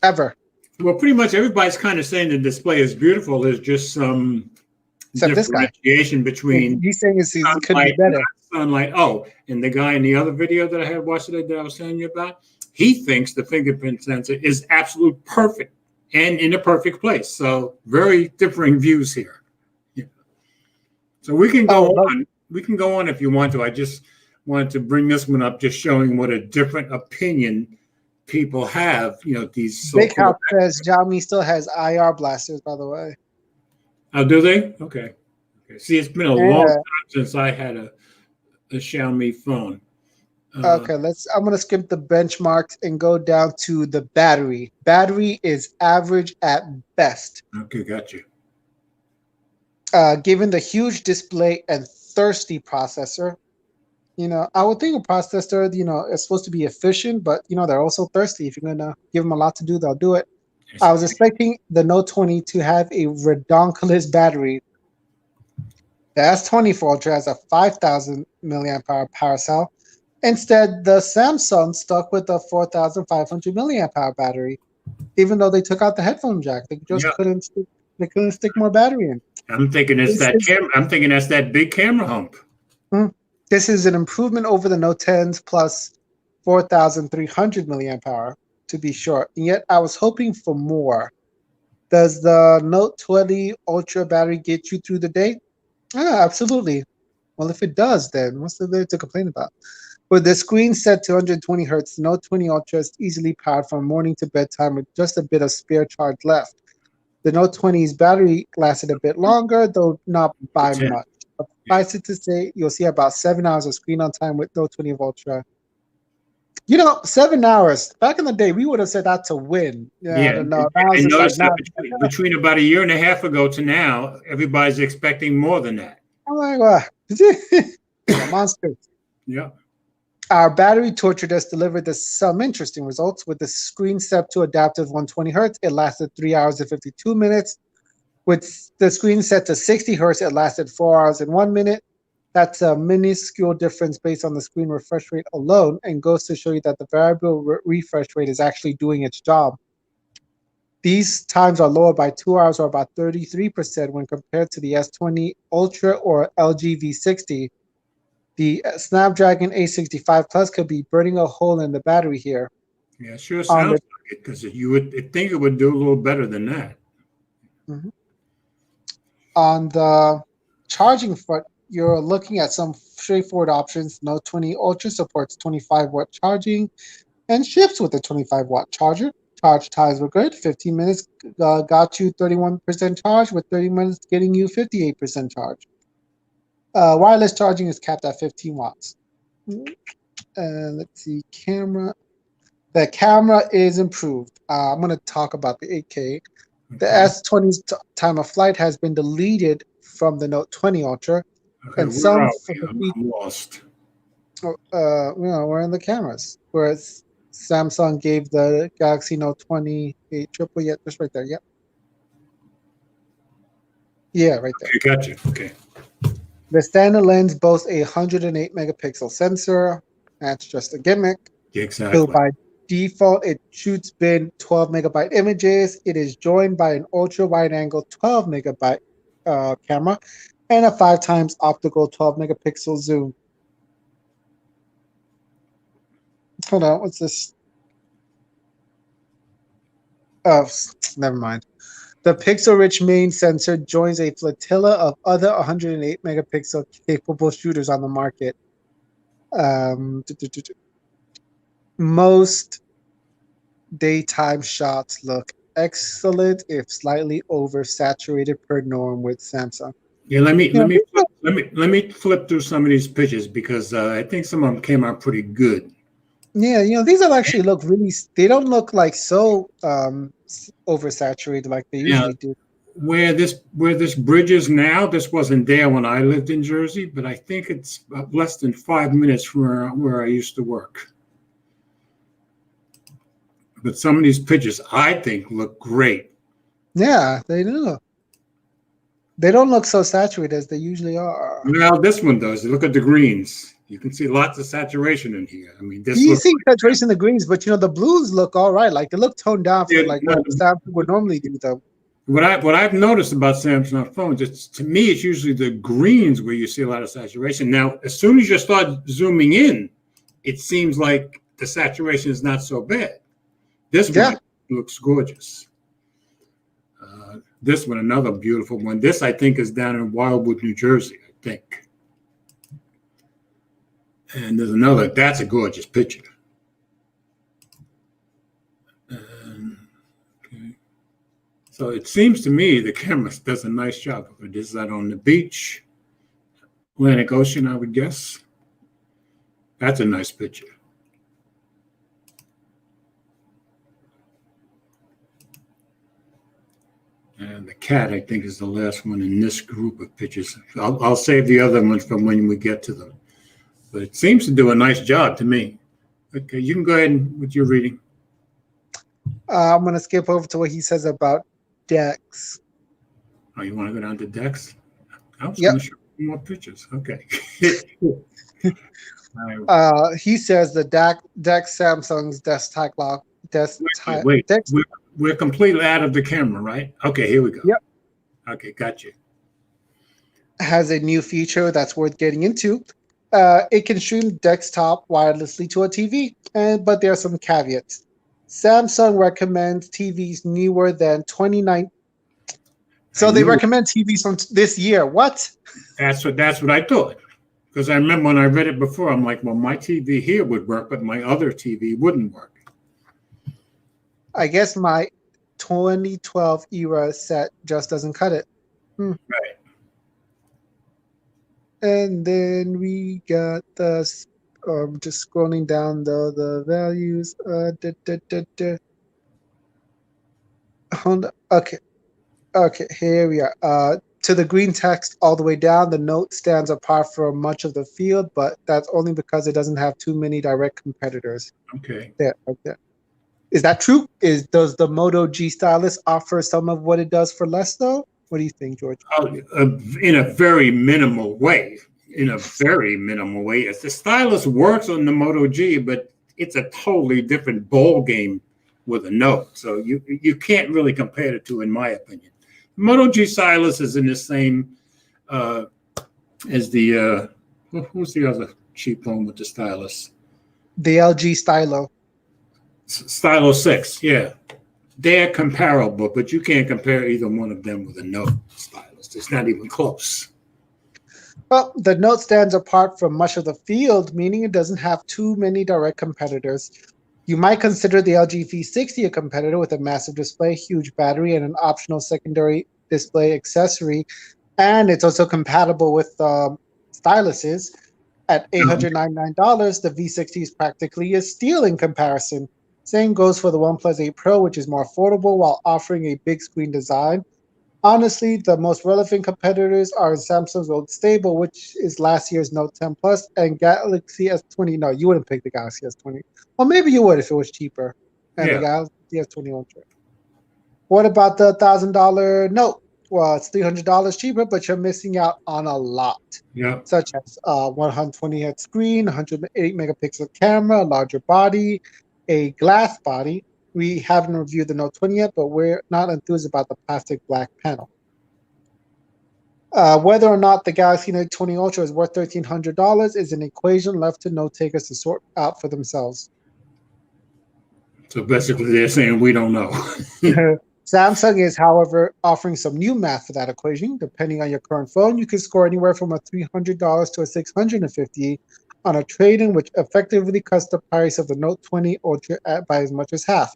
ever. Well, pretty much everybody's kind of saying the display is beautiful. There's just some differentiation between. He's saying it could be better. Sunlight. Oh, and the guy in the other video that I had watched today that I was telling you about, he thinks the fingerprint sensor is absolute perfect and in a perfect place. So very differing views here. Yeah. So we can go on. We can go on if you want to. I just wanted to bring this one up, just showing what a different opinion people have. You know, these. Big House says Xiaomi still has IR blasters, by the way. Oh, do they? Okay. See, it's been a long time since I had a Xiaomi phone. Okay, I'm gonna skip the benchmarks and go down to the battery. Battery is average at best. Okay, got you. Given the huge display and thirsty processor, you know, I would think a processor, you know, is supposed to be efficient, but you know, they're also thirsty. If you're gonna give them a lot to do, they'll do it. I was expecting the Note 20 to have a redonkulous battery. The S24 Ultra has a 5,000 milliamp hour power cell. Instead, the Samsung stuck with a 4,500 milliamp hour battery, even though they took out the headphone jack. They just couldn't stick more battery in. I'm thinking it's I'm thinking that's that big camera hump. This is an improvement over the Note 10's plus 4,300 milliamp hour, to be short. And yet, I was hoping for more. Does the Note 20 Ultra battery get you through the day? Absolutely. Well, if it does, then what's there to complain about? With the screen set to 120 hertz, the Note 20 Ultra is easily powered from morning to bedtime with just a bit of spare charge left. The Note 20's battery lasted a bit longer, though not by much. Suffice it to say, you'll see about 7 hours of screen on time with Note 20 Ultra. You know, 7 hours. Back in the day, we would have said that's a win. I don't know. And notice that between about a year and a half ago to now, everybody's expecting more than that. Oh my God. Monsters. Yeah. Our battery torture has delivered some interesting results. With the screen set to adaptive 120 hertz, it lasted 3 hours and 52 minutes. With the screen set to 60 hertz, it lasted 4 hours and 1 minute. That's a minuscule difference based on the screen refresh rate alone, and goes to show you that the variable refresh rate is actually doing its job. These times are lower by 2 hours, or about 33% when compared to the S20 Ultra or LG V60. The Snapdragon 865 Plus could be burning a hole in the battery here. Yeah, sure sounds like it, because you would think it would do a little better than that. Mm-hmm. On the charging front, you're looking at some straightforward options. Note 20 Ultra supports 25-watt charging and ships with a 25-watt charger. Charge times were good. 15 minutes got you 31% charge, with 30 minutes getting you 58% charge. Wireless charging is capped at 15 watts. Let's see, camera. The camera is improved. I'm going to talk about the 8K. Okay. The S20's time of flight has been deleted from the Note 20 Ultra. Okay, and some I'm lost. we're in the cameras. Whereas Samsung gave the Galaxy Note 20 a triple. Yeah, just right there. Yep. Yeah, right there. Okay, gotcha. Okay. The standard lens boasts a 108 megapixel sensor. That's just a gimmick. Yeah, So exactly. by default, it shoots bin 12 megabyte images. It is joined by an ultra wide angle 12 megabyte camera and a 5 times optical 12 megapixel zoom. Hold on, what's this? Oh, never mind. The pixel-rich main sensor joins a flotilla of other 108 megapixel capable shooters on the market. Most daytime shots look excellent, if slightly oversaturated per norm with Samsung. Yeah, let me You know, let me flip through some of these pictures because I think some of them came out pretty good. yeah, these are actually look really. They don't look like so oversaturated like they Yeah, usually do. where this bridge is now, this wasn't there when I lived in Jersey, but I think it's less than 5 minutes from where I used to work. But some of these pictures I think look great. Yeah, they do. They don't look so saturated as they usually are. Well, this one does. Look at the greens. You can see lots of saturation in here. I mean, this You looks see saturation in the greens, but the blues look all right. Like they look toned down for like what Samsung would normally do them. what I've noticed about Samsung phones, to me, it's usually the greens where you see a lot of saturation. Now, as soon as you start zooming in, it seems like the saturation is not so bad. This one looks gorgeous. This one, another beautiful one. This, I think, is down in Wildwood, New Jersey, I think. And there's another. That's a gorgeous picture. Okay. So it seems to me the camera does a nice job of it. This is out on the beach, Atlantic Ocean, I would guess. That's a nice picture. And the cat, I think, is the last one in this group of pictures. I'll save the other ones from when we get to them. But it seems to do a nice job to me. Okay, you can go ahead with your reading. I'm going to skip over to what he says about DeX. Oh, you want to go down to DeX? I was Yep. going to show you more pictures. Okay. He says the DeX Samsung's desktop lock. Wait. We're completely out of the camera, right? Okay, here we go. Yep. Okay, gotcha. Has a new feature that's worth getting into. It can stream desktop wirelessly to a TV, but there are some caveats. Samsung recommends TVs newer than 29. So they recommend TVs from this year. What? That's what I thought. Because I remember when I read it before, I'm like, well, my TV here would work, but my other TV wouldn't work. I guess my 2012 era set just doesn't cut it. Right. And then we got the just scrolling down the values. Hold on. Okay, here we are. To the green text all the way down, the Note stands apart from much of the field, but that's only because it doesn't have too many direct competitors. Okay. There, right there. Is that true? Does the Moto G stylus offer some of what it does for less, though? What do you think, George? In a very minimal way. As the stylus works on the Moto G, but it's a totally different ball game with a Note. So you can't really compare the two, in my opinion. Moto G stylus is in the same as the who's the other cheap phone with the stylus? The LG Stylo. Stylo 6, yeah. They're comparable, but you can't compare either one of them with a Note stylus. It's not even close. Well, the Note stands apart from much of the field, meaning it doesn't have too many direct competitors. You might consider the LG V60 a competitor with a massive display, huge battery, and an optional secondary display accessory. And it's also compatible with styluses. At $899, the V60 is practically a steal in comparison. Same goes for the OnePlus 8 Pro, which is more affordable while offering a big screen design. Honestly, the most relevant competitors are Samsung's Note Stable, which is last year's Note 10 Plus, and Galaxy S20. No, you wouldn't pick the Galaxy S20. Well, maybe you would if it was cheaper. And the Yeah. Galaxy S20 Ultra. What about the $1,000 Note? Well, it's $300 cheaper, but you're missing out on a lot, Yeah. such as 120 Hz screen, 108 megapixel camera, larger body, a glass body. We haven't reviewed the Note 20 yet, but we're not enthused about the plastic black panel. Whether or not the Galaxy Note 20 Ultra is worth $1,300 is an equation left to note takers to sort out for themselves. So basically, they're saying we don't know. Samsung is, however, offering some new math for that equation. Depending on your current phone, you can score anywhere from a $300 to a $650 on a trade-in, which effectively cuts the price of the Note 20 Ultra by as much as half.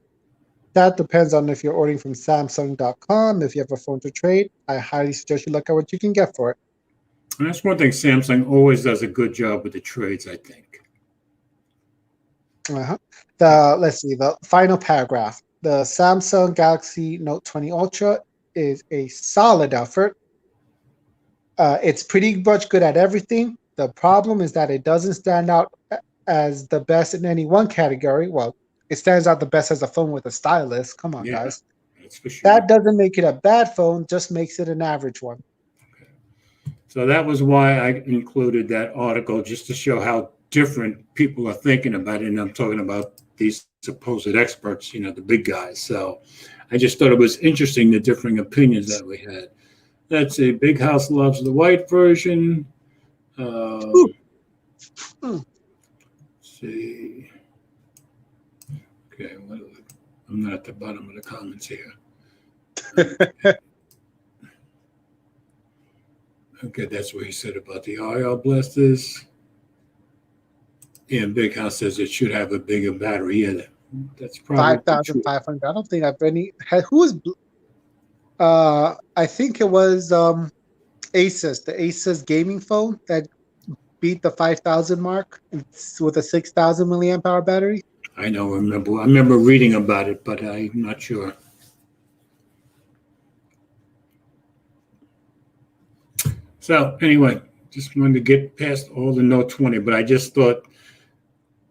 That depends on if you're ordering from Samsung.com. If you have a phone to trade, I highly suggest you look at what you can get for it. And that's one thing Samsung always does a good job with the trades, I think. Let's see, the final paragraph. The Samsung Galaxy Note 20 Ultra is a solid effort. It's pretty much good at everything. The problem is that it doesn't stand out as the best in any one category. Well, it stands out the best as a phone with a stylus. Come on, guys. That's for sure. That doesn't make it a bad phone, just makes it an average one. Okay. So that was why I included that article, just to show how different people are thinking about it. And I'm talking about these supposed experts, the big guys. So I just thought it was interesting, the differing opinions that we had. Let's see. Big House loves the white version. Let's see. Okay, I'm not at the bottom of the comments here. Okay, that's what he said about the IR blasters. And Big House says it should have a bigger battery. Yeah, that's probably 5,500. I don't think I've any. Who is? I think it was Asus, the Asus gaming phone that beat the 5,000 mark with a 6,000 milliamp hour battery. I remember reading about it, but I'm not sure. So anyway, just wanted to get past all the Note 20, but I just thought,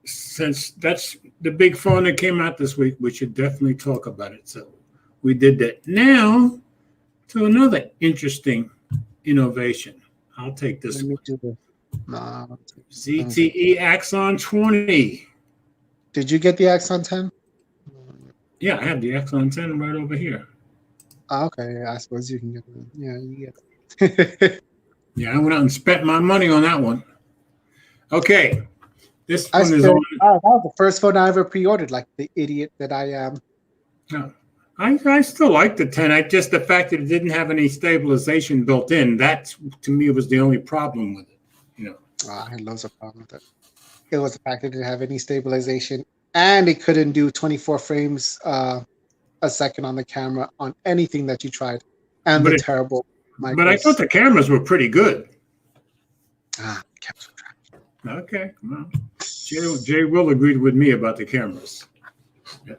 since that's the big phone that came out this week, we should definitely talk about it. So we did that. Now to another interesting innovation. I'll take this one. ZTE Axon 20. Did you get the Axon 10? Yeah, I have the Axon 10 right over here. Okay, I suppose you can get it. Yeah, you get it. Yeah, I went out and spent my money on that one. Okay. This one is on. That was the first phone I ever pre-ordered, like the idiot that I am. No, I still like the 10. Just the fact that it didn't have any stabilization built in, that to me was the only problem with it. I had loads of problems with it. It was the fact that it didn't have any stabilization, and it couldn't do 24 frames a second on the camera on anything that you tried, and terrible. But I thought the cameras were pretty good. Cameras were trash. Okay, well, Jay Will agreed with me about the cameras. Yeah.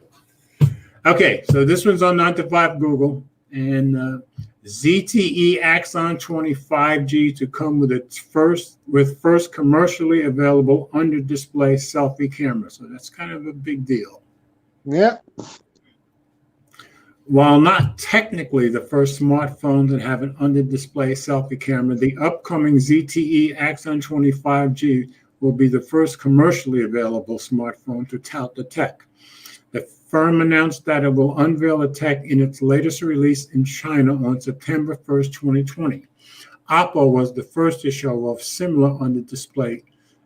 Okay, so this one's on 9 to 5 Google, and ZTE Axon 20 5G to come with its first commercially available under-display selfie camera. So that's kind of a big deal. Yeah. While not technically the first smartphone that have an under-display selfie camera, the upcoming ZTE Axon 20 5G will be the first commercially available smartphone to tout the tech. The firm announced that it will unveil the tech in its latest release in China on September 1st, 2020. Oppo was the first to show off similar under-display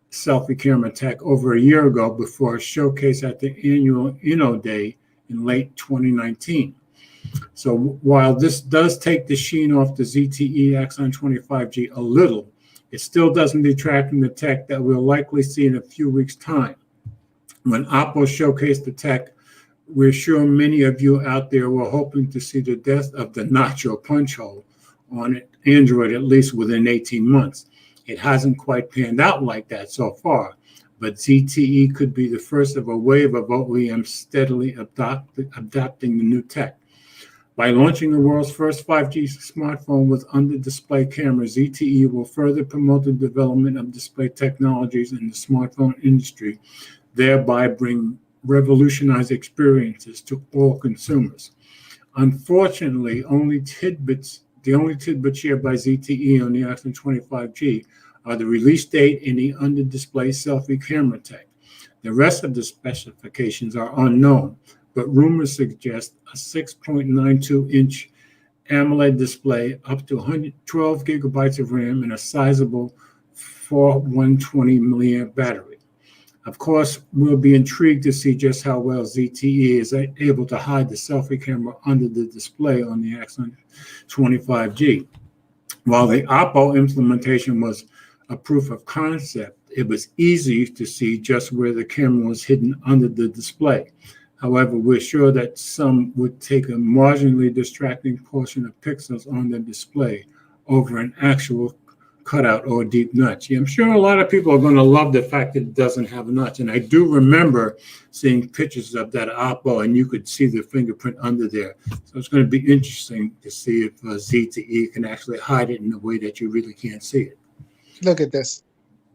selfie camera tech over a year ago before a showcase at the annual Inno Day in late 2019. So while this does take the sheen off the ZTE Axon 20 5G a little, it still doesn't detract from the tech that we'll likely see in a few weeks' time. When Oppo showcased the tech, we're sure many of you out there were hoping to see the death of the Nacho punch hole on Android, at least within 18 months. It hasn't quite panned out like that so far, but ZTE could be the first of a wave of OEMs steadily adopting the new tech. By launching the world's first 5G smartphone with under-display cameras, ZTE will further promote the development of display technologies in the smartphone industry, thereby bring revolutionized experiences to all consumers. Unfortunately, the only tidbits shared by ZTE on the Axon 25G are the release date and the under-display selfie camera tech. The rest of the specifications are unknown, but rumors suggest a 6.92-inch AMOLED display, up to 112 gigabytes of RAM, and a sizable 4120 milliamp battery. Of course, we'll be intrigued to see just how well ZTE is able to hide the selfie camera under the display on the Axon 25G. While the Oppo implementation was a proof of concept, it was easy to see just where the camera was hidden under the display. However, we're sure that some would take a marginally distracting portion of pixels on the display over an actual cutout or deep notch. I'm sure a lot of people are going to love the fact that it doesn't have a notch. And I do remember seeing pictures of that Oppo, and you could see the fingerprint under there. So it's going to be interesting to see if ZTE can actually hide it in a way that you really can't see it. Look at this.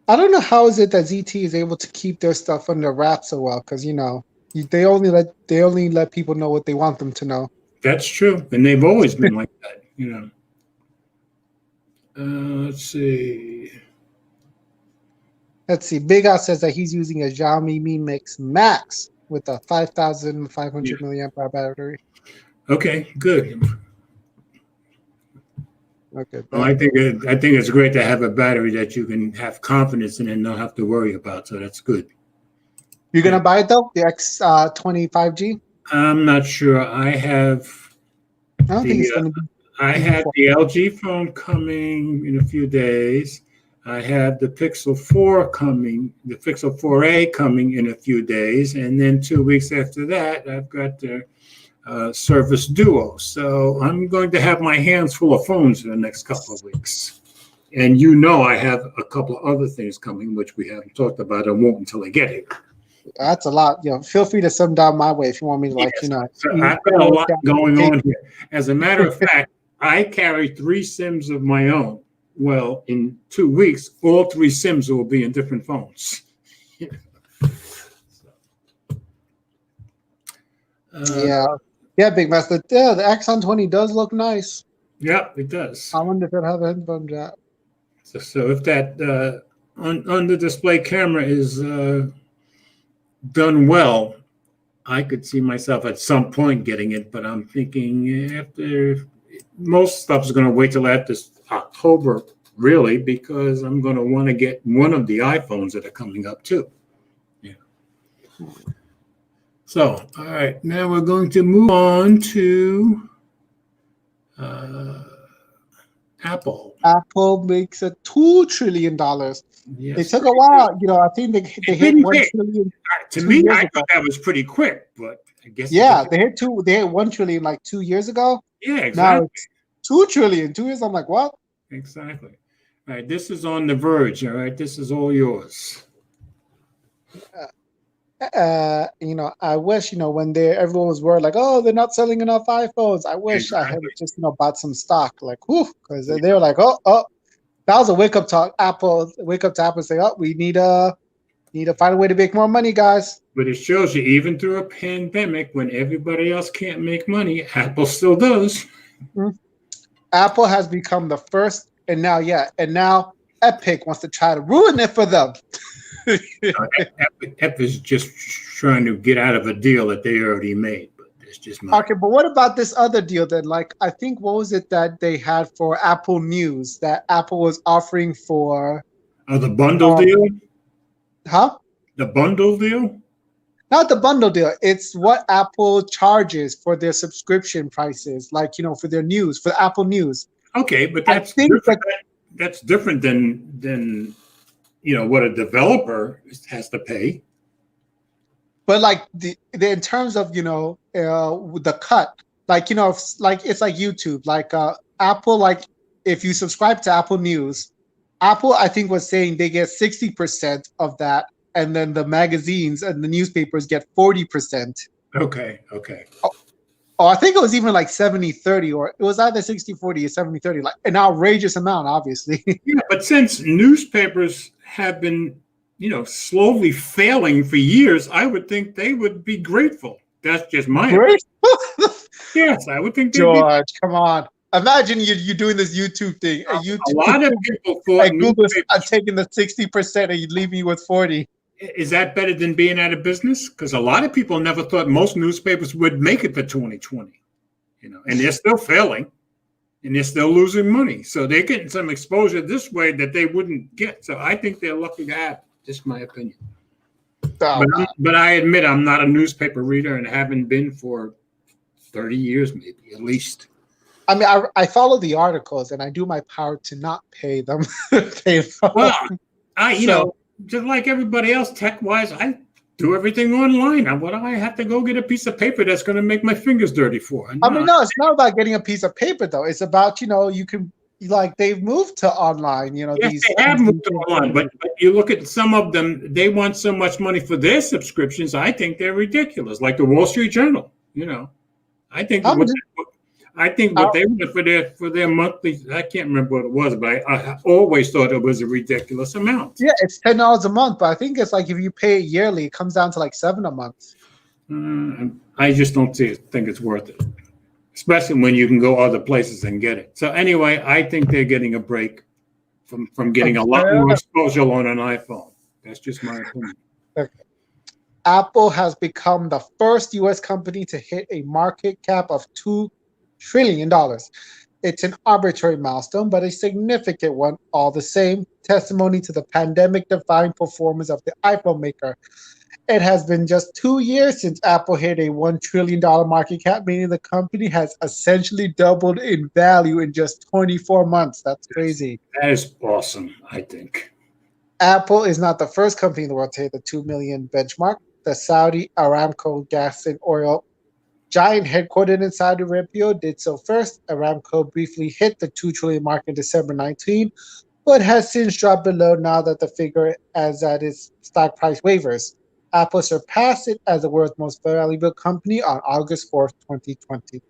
I don't know how is it that ZTE is able to keep their stuff under wraps so well, because they only let people know what they want them to know. That's true, and they've always been like that. Let's see. Big Al says that he's using a Xiaomi Mi Mix Max with a 5,500 milliamp hour battery. Okay, good. Okay. Well, I think it's great to have a battery that you can have confidence in and not have to worry about. So that's good. You're gonna buy it though, the X25G? I'm not sure. I have don't think it's gonna be. I have the LG phone coming in a few days. I have the Pixel 4 coming, the Pixel 4a coming in a few days, and then 2 weeks after that, I've got the Surface Duo. So I'm going to have my hands full of phones in the next couple of weeks. And I have a couple of other things coming, which we haven't talked about and won't until I get here. That's a lot. Feel free to send down my way if you want me to, So I've got a lot going on here. As a matter of fact, I carry 3 SIMs of my own. Well, in 2 weeks, all 3 SIMs will be in different phones. Big Master. Yeah, the Axon 20 does look nice. Yeah, it does. I wonder if it has a headphone jack. So if that under-display camera is done well, I could see myself at some point getting it, but I'm thinking after most stuff's going to wait till after October, really, because I'm going to want to get one of the iPhones that are coming up too. Yeah. So, all right, now we're going to move on to Apple. Apple makes a $2 trillion. Yes, it took a while. I think they hit $1 trillion. To me, I thought that was pretty quick, but I guess. Yeah, they hit $1 trillion like 2 years ago. Yeah, exactly. Now it's $2 trillion. 2 years. I'm like, what? Exactly. All right, this is on The Verge. All right, this is all yours. I wish, when everyone was worried, like, oh, they're not selling enough iPhones. I wish I had just, bought some stock, like, whew, because they were like, oh, that was a wake up to Apple and say, oh, we need to find a way to make more money, guys. But it shows you, even through a pandemic, when everybody else can't make money, Apple still does. Mm-hmm. Apple has become the first, and now Epic wants to try to ruin it for them. Epic is just trying to get out of a deal that they already made, but it's just not. Okay, but what about this other deal then? Like, I think, what was it that they had for Apple News that Apple was offering for? The bundle deal? Huh? The bundle deal? Not the bundle deal. It's what Apple charges for their subscription prices, like, for their news, for Apple News. Okay, but that's different. That's different than what a developer has to pay. But like in terms of the cut, like it's like YouTube, like Apple, like if you subscribe to Apple News, Apple I think was saying they get 60% of that, and then the magazines and the newspapers get 40%. Okay. Oh, I think it was even like 70-30, or it was either 60-40 or 70-30, like an outrageous amount, obviously. Yeah, but since newspapers have been, slowly failing for years, I would think they would be grateful. That's just my opinion. Great. Yes, I would think they'd be. George, come on. Imagine you doing this YouTube thing. A lot of people thought and Google's newspapers. taking the 60% and you leave me with 40. Is that better than being out of business? Because a lot of people never thought most newspapers would make it for 2020, and they're still failing, and they're still losing money. So they're getting some exposure this way that they wouldn't get. So I think they're lucky to have it. Just my opinion. But I admit I'm not a newspaper reader and haven't been for 30 years, maybe at least. I mean, I follow the articles and I do my part to not pay them. Well, just like everybody else, tech-wise, I do everything online. What do I have to go get a piece of paper that's going to make my fingers dirty for? No, it's not about getting a piece of paper, though. It's about, you can, like, they've moved to online, Yes, they have moved to online, but you look at some of them, they want so much money for their subscriptions, I think they're ridiculous, like the Wall Street Journal, I think what they want for their monthly, I can't remember what it was, but I always thought it was a ridiculous amount. Yeah, it's $10 a month, but I think it's like if you pay it yearly, it comes down to like $7 a month. I just don't think it's worth it, especially when you can go other places and get it. So anyway, I think they're getting a break from getting a lot more exposure on an iPhone. That's just my opinion. Okay. Apple has become the first U.S. company to hit a market cap of $2 trillion. It's an arbitrary milestone, but a significant one all the same, testimony to the pandemic-defying performance of the iPhone maker. It has been just 2 years since Apple hit a $1 trillion market cap, meaning the company has essentially doubled in value in just 24 months. That's crazy. That is awesome, I think. Apple is not the first company in the world to hit the 2 million benchmark. The Saudi Aramco gas and oil giant headquartered in Saudi Arabia did so first. Aramco briefly hit the 2 trillion mark in December 19, but has since dropped below now that the figure as at its stock price wavers. Apple surpassed it as the world's most valuable company on August 4th, 2020.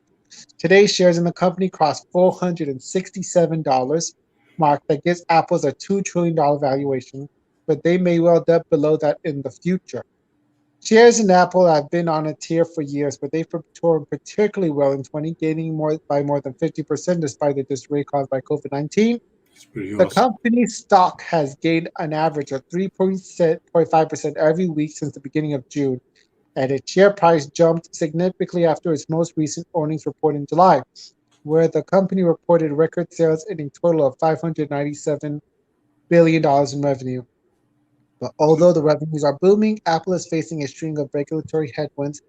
Today's shares in the company crossed $467 mark that gives Apple's a $2 trillion valuation, but they may well dip below that in the future. Shares in Apple have been on a tear for years, but they've performed particularly well in 2020, gaining by more than 50% despite the disarray caused by COVID-19. The company's stock has gained an average of 3.5% every week since the beginning of June, and its share price jumped significantly after its most recent earnings report in July, where the company reported record sales in a total of $597 billion in revenue. But although the revenues are booming, Apple is facing a string of regulatory headwinds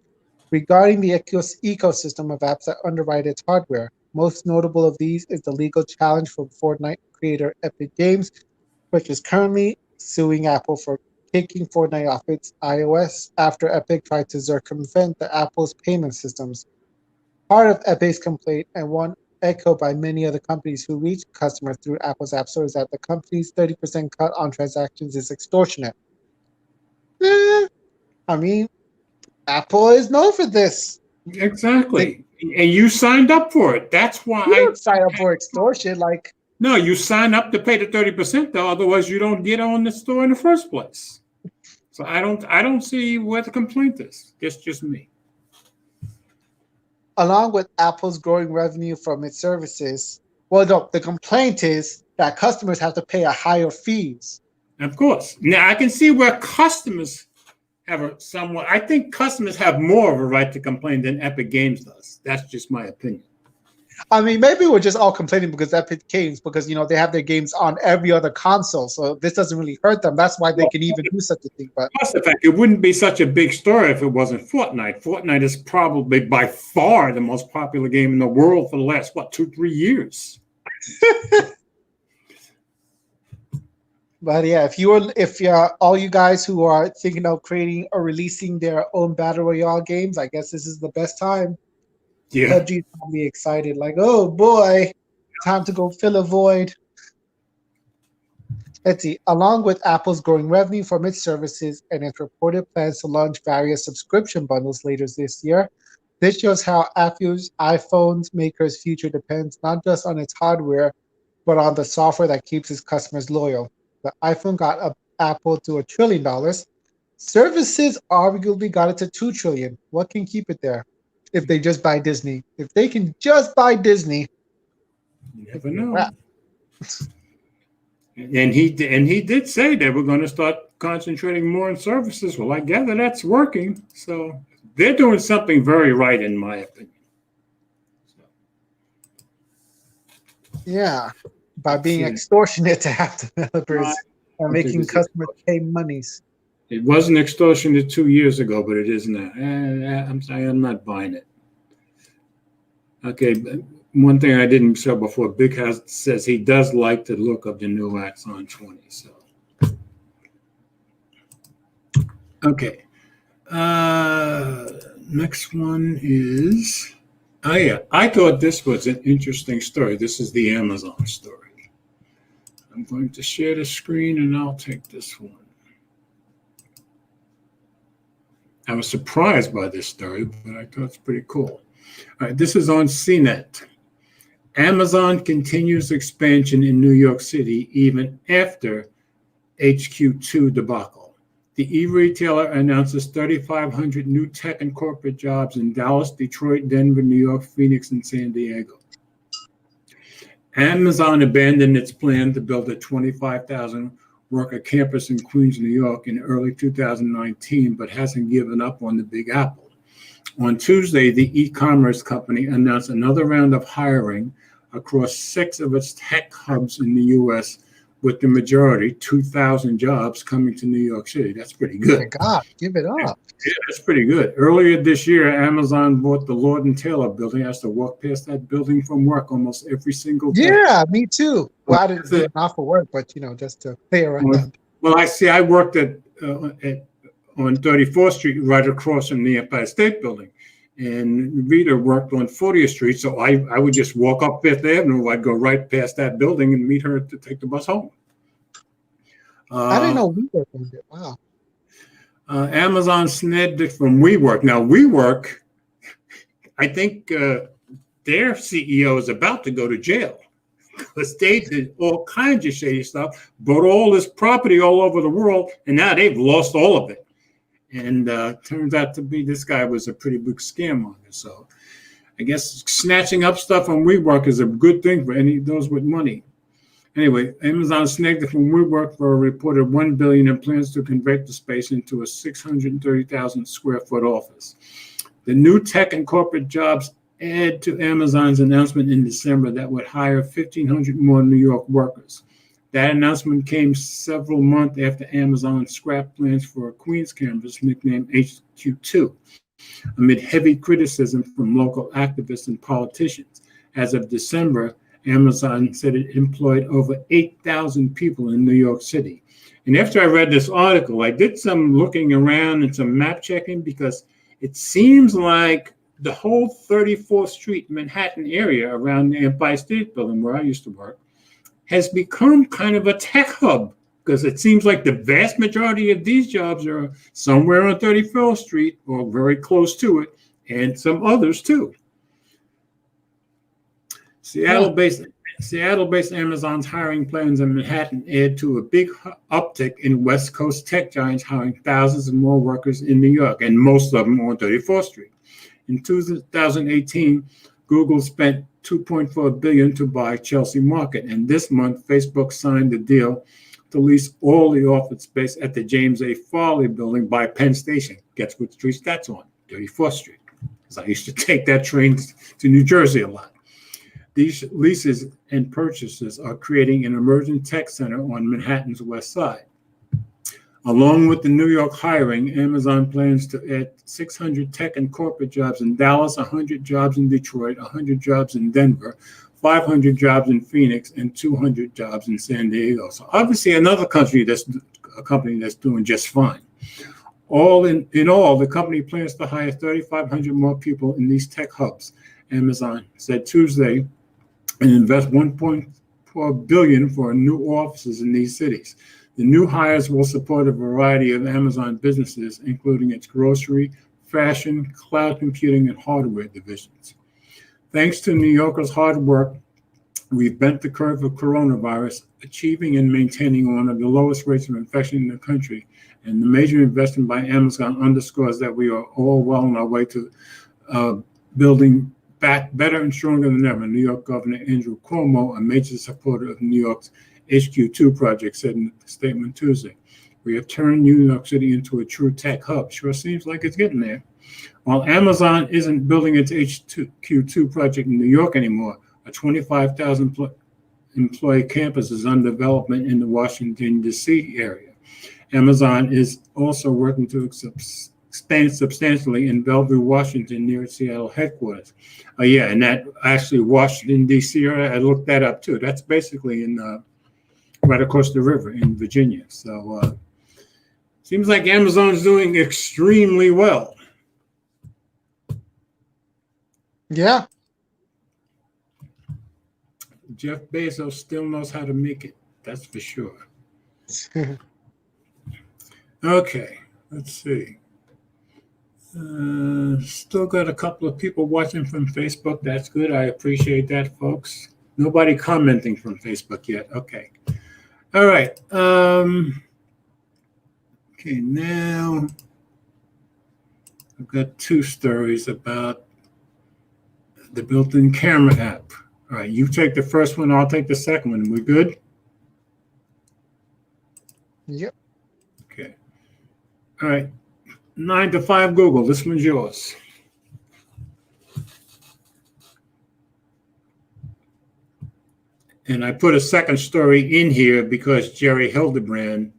regarding the ecosystem of apps that underwrite its hardware. Most notable of these is the legal challenge from Fortnite creator Epic Games, which is currently suing Apple for taking Fortnite off its iOS after Epic tried to circumvent the Apple's payment systems. Part of Epic's complaint, and one echoed by many other companies who reach customers through Apple's App Store, is that the company's 30% cut on transactions is extortionate. I mean, Apple is known for this. Exactly. And you signed up for it. That's why you don't sign up for extortion. No, you sign up to pay the 30%, though. Otherwise, you don't get on the store in the first place. So I don't see where the complaint is. It's just me. Along with Apple's growing revenue from its services, the complaint is that customers have to pay a higher fees. Of course. Now, I can see where customers have I think customers have more of a right to complain than Epic Games does. That's just my opinion. I mean, maybe we're just all complaining because Epic Games, because, they have their games on every other console. So this doesn't really hurt them. That's why they can even do such a thing. But plus the fact, it wouldn't be such a big story if it wasn't Fortnite. Fortnite is probably by far the most popular game in the world for the last, 2-3 years. But yeah, if you're all you guys who are thinking of creating or releasing their own Battle Royale games, I guess this is the best time. Yeah. PUBG's probably excited, like, oh boy, time to go fill a void. Let's see. Along with Apple's growing revenue from its services and its reported plans to launch various subscription bundles later this year, This shows how Apple's iPhones maker's future depends not just on its hardware, but on the software that keeps its customers loyal. The iPhone got Apple to $1 trillion. Services arguably got it to $2 trillion. What can keep it there? If they just buy Disney. If they can just buy Disney, you never know. And he did say that we're going to start concentrating more on services. Well, I gather that's working. So they're doing something very right, in my opinion. So. Yeah, by being extortionate to have developers and making customers pay monies. It wasn't extortionate 2 years ago, but it is now. I'm not buying it. Okay, one thing I didn't show before, Big House says he does like the look of the new Axon 20. So, okay. Next one is, I thought this was an interesting story. This is the Amazon story. I'm going to share the screen and I'll take this one. I was surprised by this story, but I thought it's pretty cool. All right, this is on CNET. Amazon continues expansion in New York City even after HQ2 debacle. The e-retailer announces 3,500 new tech and corporate jobs in Dallas, Detroit, Denver, New York, Phoenix, and San Diego. Amazon abandoned its plan to build a 25,000 worker campus in Queens, New York in early 2019, but hasn't given up on the Big Apple. On Tuesday, the e-commerce company announced another round of hiring across 6 of its tech hubs in the U.S., with the majority, 2,000 jobs, coming to New York City. That's pretty good. Oh my God, give it up. Yeah, that's pretty good. Earlier this year, Amazon bought the Lord and Taylor building. I have to walk past that building from work almost every single day. Yeah, me too. Well, I didn't do it not for work, but just to play around. Well, I worked on 34th Street, right across from the Empire State Building, and Rita worked on 40th Street. So I would just walk up Fifth Avenue. I'd go right past that building and meet her to take the bus home. I didn't know WeWork owned it. Wow. Amazon snagged it from WeWork. Now, WeWork, I think their CEO is about to go to jail because they did all kinds of shady stuff, bought all this property all over the world, and now they've lost all of it. And turns out to be this guy was a pretty big scam on it. So I guess snatching up stuff on WeWork is a good thing for any of those with money. Anyway, Amazon snagged it from WeWork for a reported $1 billion and plans to convert the space into a 630,000 square foot office. The new tech and corporate jobs add to Amazon's announcement in December that would hire 1,500 more New York workers. That announcement came several months after Amazon scrapped plans for a Queens campus nicknamed HQ2, amid heavy criticism from local activists and politicians. As of December, Amazon said it employed over 8,000 people in New York City. And after I read this article, I did some looking around and some map checking, because it seems like the whole 34th Street Manhattan area around the Empire State Building, where I used to work, has become kind of a tech hub, because it seems like the vast majority of these jobs are somewhere on 34th Street or very close to it, and some others too. Seattle-based Amazon's hiring plans in Manhattan add to a big uptick in West Coast tech giants hiring thousands of more workers in New York, and most of them on 34th Street. In 2018, Google spent $2.4 billion to buy Chelsea Market, and this month, Facebook signed a deal to lease all the office space at the James A. Farley building by Penn Station. Guess what street that's on? 34th Street, because I used to take that train to New Jersey a lot. These leases and purchases are creating an emerging tech center on Manhattan's west side. Along with the New York hiring, Amazon plans to add 600 tech and corporate jobs in Dallas, 100 jobs in Detroit, 100 jobs in Denver, 500 jobs in Phoenix, and 200 jobs in San Diego. So obviously another company that's doing just fine. In all, the company plans to hire 3,500 more people in these tech hubs, Amazon said Tuesday, and invest $1.4 billion for new offices in these cities. The new hires will support a variety of Amazon businesses, including its grocery, fashion, cloud computing, and hardware divisions. Thanks to New Yorkers' hard work, we've bent the curve of coronavirus, achieving and maintaining one of the lowest rates of infection in the country. And the major investment by Amazon underscores that we are all well on our way to building back better and stronger than ever. New York Governor Andrew Cuomo, a major supporter of New York's HQ2 project, said in a statement Tuesday, "We have turned New York City into a true tech hub." Sure seems like it's getting there. While Amazon isn't building its HQ2 project in New York anymore, a 25,000 employee campus is under development in the Washington, D.C. area. Amazon is also working to expand substantially in Bellevue, Washington, near Seattle headquarters. And that actually Washington, D.C. area, I looked that up too. That's basically in right across the river in Virginia. So seems like Amazon's doing extremely well. Yeah. Jeff Bezos still knows how to make it. That's for sure. Okay, let's see. Still got a couple of people watching from Facebook. That's good. I appreciate that, folks. Nobody commenting from Facebook yet. Okay. All right. Okay, now I've got two stories about the built-in camera app. All right, you take the first one, I'll take the second one. We good? Yep. Okay. All right. 9 to 5 Google. This one's yours. And I put a second story in here because Jerry Hildebrand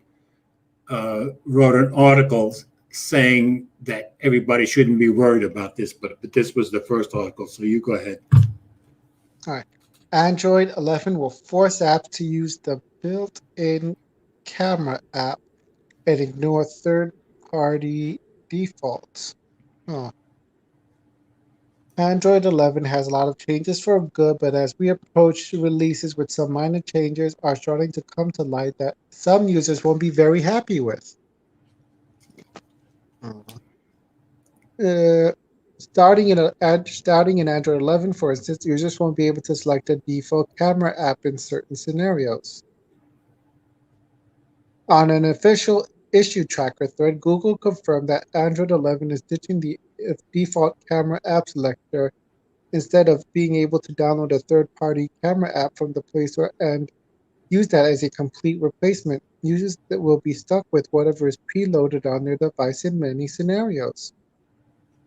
wrote an article saying that everybody shouldn't be worried about this, but this was the first article, so you go ahead. All right. Android 11 will force apps to use the built-in camera app and ignore third-party defaults. Android 11 has a lot of changes for good, but as we approach releases with some minor changes are starting to come to light that some users won't be very happy with. Starting in Android 11, for instance, users won't be able to select a default camera app in certain scenarios. On an official issue tracker thread, Google confirmed that Android 11 is ditching the default camera app selector instead of being able to download a third-party camera app from the Play Store and use that as a complete replacement. Users that will be stuck with whatever is preloaded on their device in many scenarios.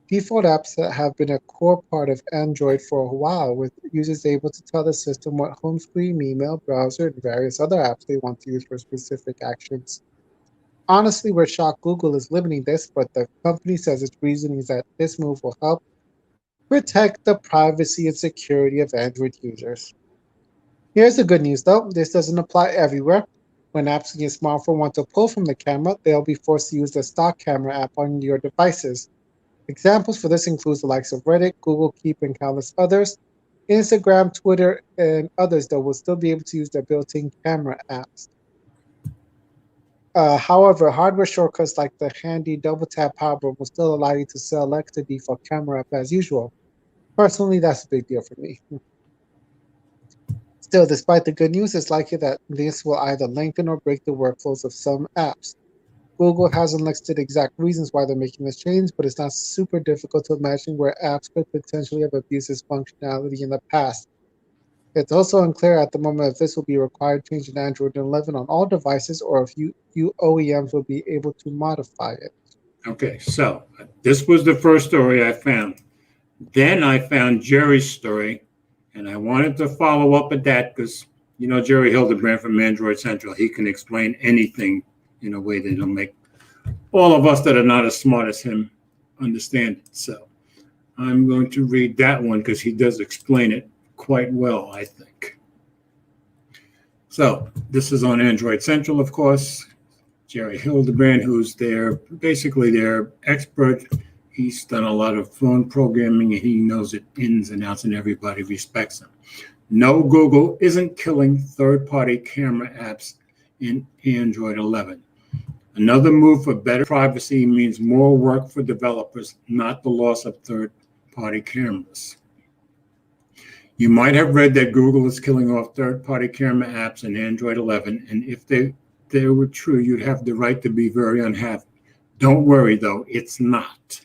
Default apps that have been a core part of Android for a while, with users able to tell the system what home screen, email, browser, and various other apps they want to use for specific actions. Honestly, we're shocked Google is limiting this, but the company says its reasoning is that this move will help protect the privacy and security of Android users. Here's the good news, though. This doesn't apply everywhere. When apps on your smartphone want to pull from the camera, they'll be forced to use the stock camera app on your devices. Examples for this include the likes of Reddit, Google Keep, and countless others. Instagram, Twitter, and others, though, will still be able to use their built-in camera apps. However, hardware shortcuts like the handy double-tap power button will still allow you to select the default camera app as usual. Personally, that's a big deal for me. Still, despite the good news, it's likely that this will either lengthen or break the workflows of some apps. Google hasn't listed exact reasons why they're making this change, but it's not super difficult to imagine where apps could potentially have abused this functionality in the past. It's also unclear at the moment if this will be a required change in Android 11 on all devices or if you OEMs will be able to modify it. Okay, so this was the first story I found. Then I found Jerry's story, and I wanted to follow up with that because, you know, Jerry Hildebrand from Android Central, he can explain anything in a way that'll make all of us that are not as smart as him understand it. So I'm going to read that one because he does explain it quite well, I think. So this is on Android Central, of course. Jerry Hildebrand, who's basically their expert. He's done a lot of phone programming and he knows it ins and outs and everybody respects him. No, Google isn't killing third-party camera apps in Android 11. Another move for better privacy means more work for developers, not the loss of third-party cameras. You might have read that Google is killing off third-party camera apps in Android 11, and if they were true, you'd have the right to be very unhappy. Don't worry, though, it's not.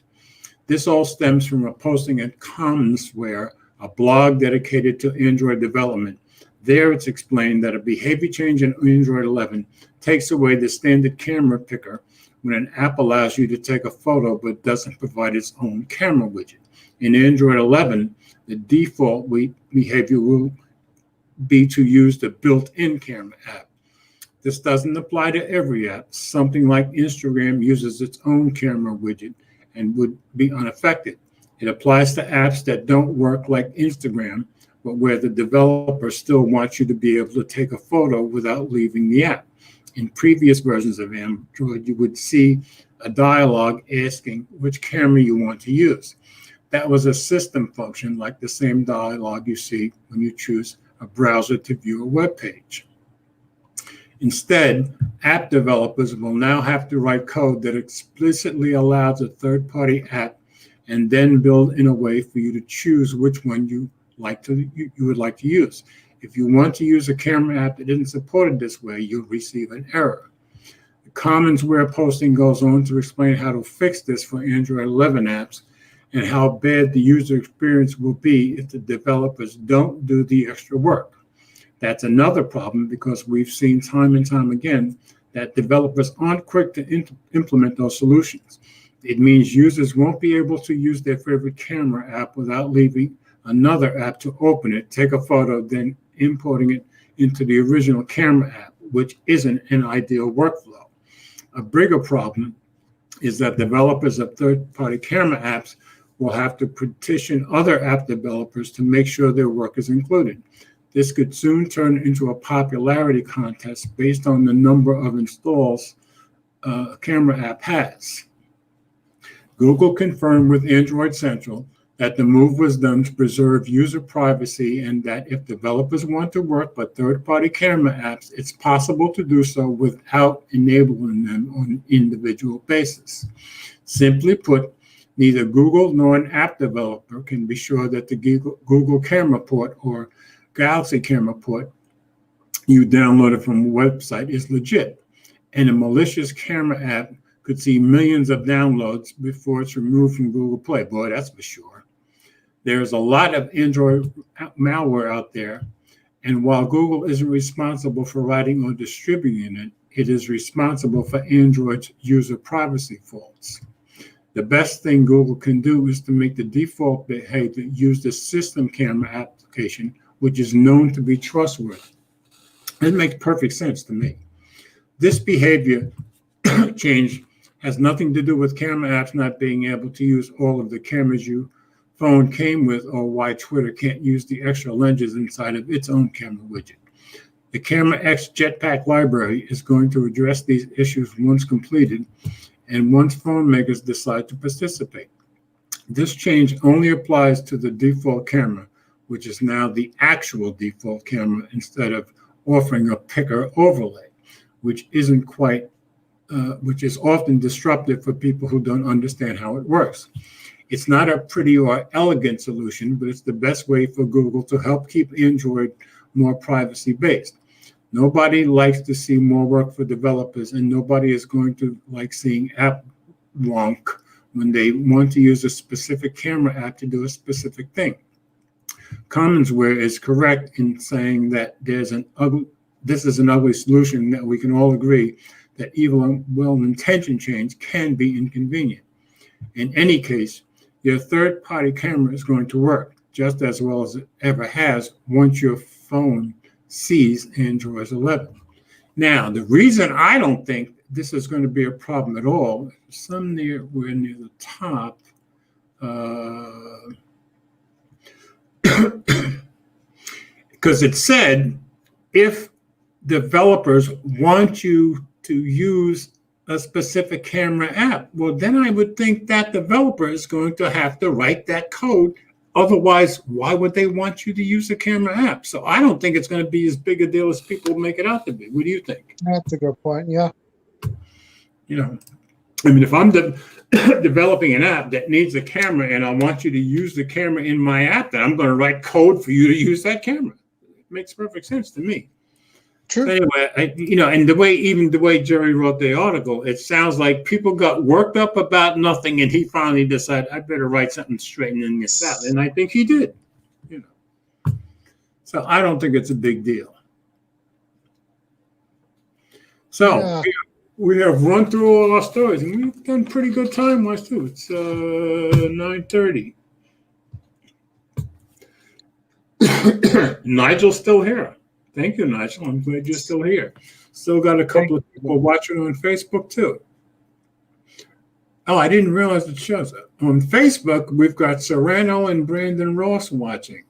This all stems from a posting at Commonsware, a blog dedicated to Android development. There it's explained that a behavior change in Android 11 takes away the standard camera picker when an app allows you to take a photo but doesn't provide its own camera widget. In Android 11, the default behavior will be to use the built-in camera app. This doesn't apply to every app. Something like Instagram uses its own camera widget and would be unaffected. It applies to apps that don't work like Instagram, but where the developer still wants you to be able to take a photo without leaving the app. In previous versions of Android, you would see a dialog asking which camera you want to use. That was a system function, like the same dialog you see when you choose a browser to view a web page. Instead, app developers will now have to write code that explicitly allows a third-party app and then build in a way for you to choose which one you would like to use. If you want to use a camera app that isn't supported this way, you'll receive an error. The Commonsware posting goes on to explain how to fix this for Android 11 apps and how bad the user experience will be if the developers don't do the extra work. That's another problem because we've seen time and time again that developers aren't quick to implement those solutions. It means users won't be able to use their favorite camera app without leaving another app to open it, take a photo, then importing it into the original camera app, which isn't an ideal workflow. A bigger problem is that developers of third-party camera apps will have to petition other app developers to make sure their work is included. This could soon turn into a popularity contest based on the number of installs a camera app has. Google confirmed with Android Central that the move was done to preserve user privacy and that if developers want to work with third-party camera apps, it's possible to do so without enabling them on an individual basis. Simply put, neither Google nor an app developer can be sure that the Google Camera Port or Galaxy Camera Port you downloaded from a website is legit, and a malicious camera app could see millions of downloads before it's removed from Google Play. Boy, that's for sure. There's a lot of Android malware out there, and while Google isn't responsible for writing or distributing it, it is responsible for Android's user privacy faults. The best thing Google can do is to make the default behavior use the system camera application, which is known to be trustworthy. It makes perfect sense to me. This behavior change has nothing to do with camera apps not being able to use all of the cameras your phone came with, or why Twitter can't use the extra lenses inside of its own camera widget. The Camera X Jetpack library is going to address these issues once completed and once phone makers decide to participate. This change only applies to the default camera, which is now the actual default camera instead of offering a picker overlay, which is often disruptive for people who don't understand how it works. It's not a pretty or elegant solution, but it's the best way for Google to help keep Android more privacy-based. Nobody likes to see more work for developers, and nobody is going to like seeing app wonk when they want to use a specific camera app to do a specific thing. Commonsware is correct in saying that this is an ugly solution that we can all agree that even well-intentioned change can be inconvenient. In any case, your third-party camera is going to work just as well as it ever has once your phone sees Android 11. Now, the reason I don't think this is going to be a problem at all, we're near the top, because it said if developers want you to use a specific camera app, well, then I would think that developer is going to have to write that code. Otherwise, why would they want you to use a camera app? So I don't think it's going to be as big a deal as people make it out to be. What do you think? That's a good point, yeah. You know, I mean, if I'm developing an app that needs a camera and I want you to use the camera in my app, then I'm going to write code for you to use that camera. It makes perfect sense to me. True. So anyway, and the way Jerry wrote the article, it sounds like people got worked up about nothing, and he finally decided I better write something straightening this out, and I think he did. So I don't think it's a big deal. So we have run through all our stories, and we've done pretty good time-wise too. It's 9:30. Nigel's still here. Thank you, Nigel. I'm glad you're still here. Still got a couple of people watching on Facebook too. Oh, I didn't realize it shows up. On Facebook, we've got Serrano and Brandon Ross watching.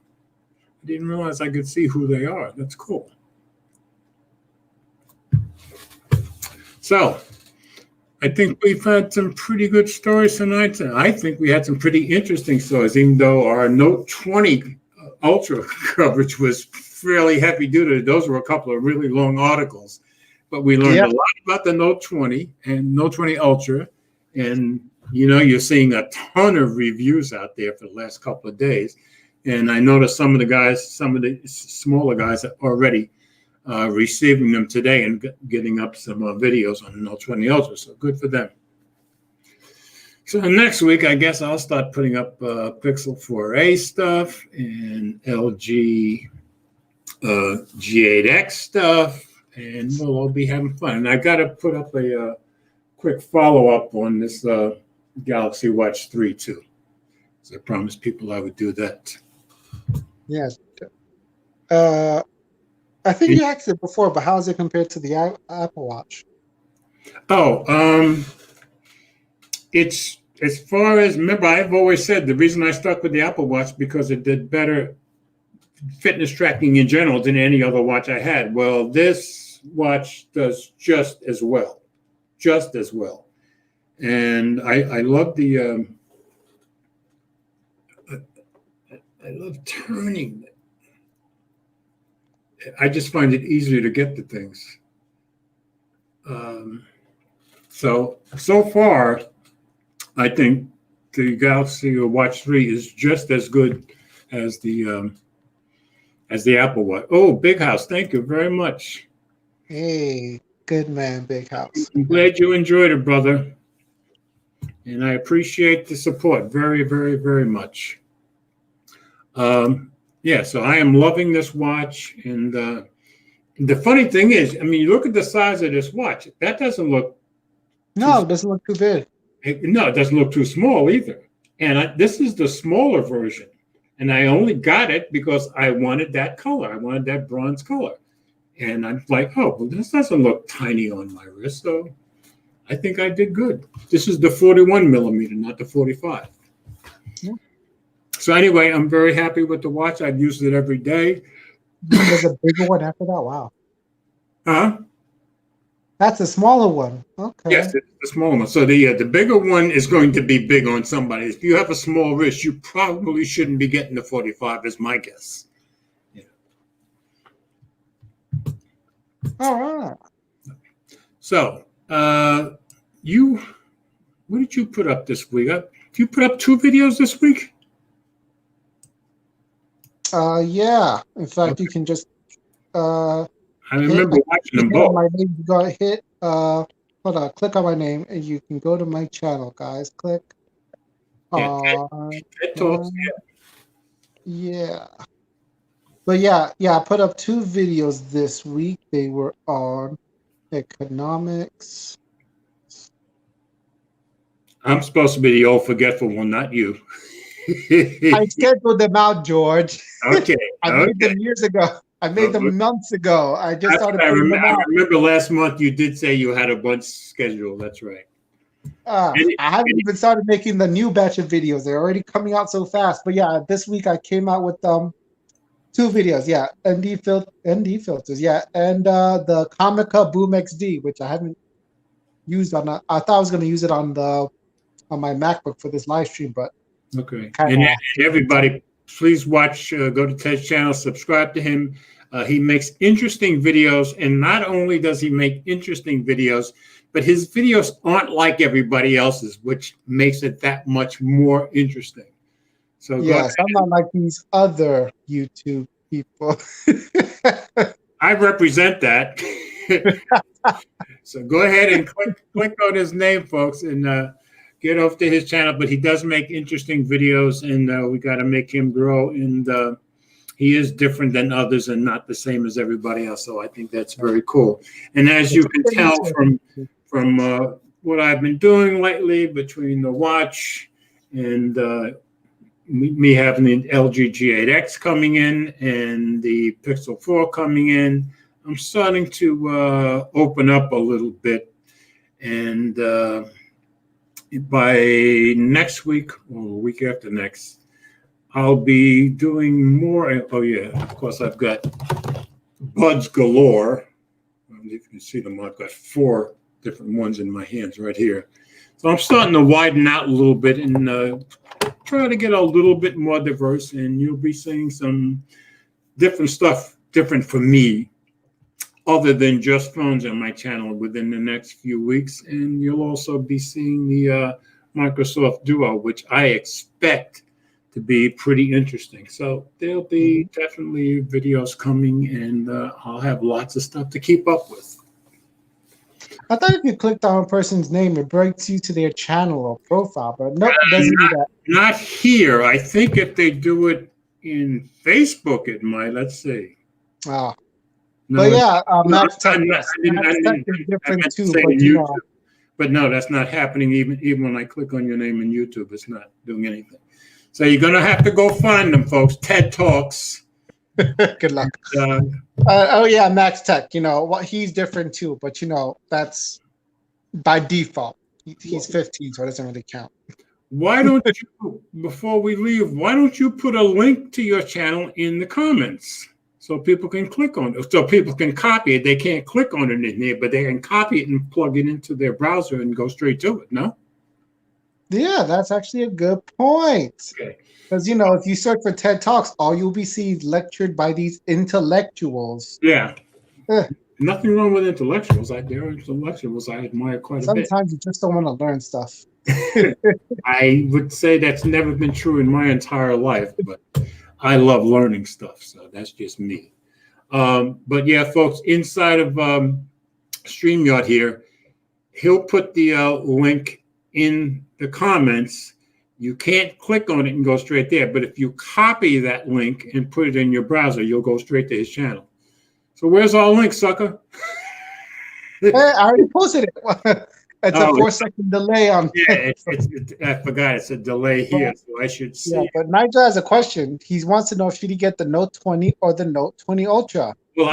I didn't realize I could see who they are. That's cool. So, I think we've had some pretty good stories tonight. I think we had some pretty interesting stories, even though our Note 20 Ultra coverage was fairly heavy duty. Those were a couple of really long articles. But we learned a lot about the Note 20 and Note 20 Ultra. And, you're seeing a ton of reviews out there for the last couple of days. And I noticed some of the smaller guys are already receiving them today and getting up some videos on the Note 20 Ultra. So good for them. So next week, I guess I'll start putting up Pixel 4a stuff and LG G8X stuff, and we'll all be having fun. And I've got to put up a quick follow-up on this Galaxy Watch 3 too. So I promised people I would do that. Yes. I think you asked it before, but how is it compared to the Apple Watch? Oh, it's as far as, remember, I've always said the reason I stuck with the Apple Watch because it did better fitness tracking in general than any other watch I had. Well, this watch does just as well. And I love the, I love turning. I just find it easier to get to things. So far, I think the Galaxy Watch 3 is just as good as the Apple Watch. Oh, Big House, thank you very much. Hey, good man, Big House. I'm glad you enjoyed it, brother. And I appreciate the support very, very, very much. So I am loving this watch. And the funny thing is, I mean, you look at the size of this watch. That doesn't look... No, it doesn't look too big. No, it doesn't look too small either. And this is the smaller version. And I only got it because I wanted that color. I wanted that bronze color. And I'm like, oh, well, this doesn't look tiny on my wrist. So I think I did good. This is the 41 millimeter, not the 45. Yeah. So anyway, I'm very happy with the watch. I've used it every day. There's a bigger one after that? Wow. Huh? That's a smaller one. Okay. Yes, it's the smaller one. So the bigger one is going to be big on somebody. If you have a small wrist, you probably shouldn't be getting the 45, is my guess. Yeah. All right. So, what did you put up this week? Did you put up 2 videos this week? Yeah. In fact, okay. You can just I remember watching them both. My name, go hit hold on, click on my name and you can go to my channel, guys. Click. Yeah. But yeah, I put up 2 videos this week. They were on economics. I'm supposed to be the old forgetful one, not you. I scheduled them out, George. Okay. I made them years ago. I made them months ago. I just started putting them out. I remember last month you did say you had a bunch scheduled. That's right. I haven't even started making the new batch of videos. They're already coming out so fast. But yeah, this week I came out with 2 videos. Yeah, ND filters. Yeah, and the Comica Boom XD, which I haven't used on. I thought I was going to use it on my MacBook for this live stream, but okay. And everybody, please watch. Go to Ted's channel, subscribe to him. He makes interesting videos, and not only does he make interesting videos, but his videos aren't like everybody else's, which makes it that much more interesting. So yes, I'm not like these other YouTube people. I represent that. So go ahead and click on his name, folks, and get off to his channel. But he does make interesting videos, and we got to make him grow. And he is different than others and not the same as everybody else. So I think that's very cool. And as you can tell from what I've been doing lately, between the watch and me having the LG G8X coming in and the Pixel 4 coming in, I'm starting to open up a little bit. And by next week or the week after next, I'll be doing more. Oh, yeah, of course, I've got buds galore. If you can see them, I've got 4 different ones in my hands right here. So I'm starting to widen out a little bit and try to get a little bit more diverse, and you'll be seeing some different stuff, different for me, other than just phones on my channel within the next few weeks. And you'll also be seeing the Microsoft Duo, which I expect to be pretty interesting. So there'll be definitely videos coming, and I'll have lots of stuff to keep up with. I thought if you clicked on a person's name, it brings you to their channel or profile, but nope, it doesn't do that. Not here. I think if they do it in Facebook, it might. Let's see. Oh. No, but yeah, Max Tech, I didn't different too. say But, YouTube. But no, that's not happening. Even when I click on your name in YouTube, it's not doing anything. So you're gonna have to go find them, folks. TED Talks. Good luck. Oh yeah, Max Tech. He's different too, but that's by default. He's 15, so it doesn't really count. Why don't you, before we leave, why don't you put a link to your channel in the comments so people can click on it, so people can copy it? They can't click on it in there, but they can copy it and plug it into their browser and go straight to it. No? Yeah, that's actually a good point. Okay. Because, if you search for TED Talks, all you'll be seeing lectured by these intellectuals. Yeah. Nothing wrong with intellectuals. There are intellectuals I admire quite a bit. Sometimes you just don't want to learn stuff. I would say that's never been true in my entire life, but I love learning stuff. So that's just me. But yeah, folks, inside of StreamYard here, he'll put the link in the comments. You can't click on it and go straight there, but if you copy that link and put it in your browser, you'll go straight to his channel. So where's our link, sucker? Hey, I already posted it. It's a 4-second delay on. Yeah, I forgot it's a delay here, so I should see. Yeah, but Nigel has a question. He wants to know, should he get the Note 20 or the Note 20 Ultra? Well,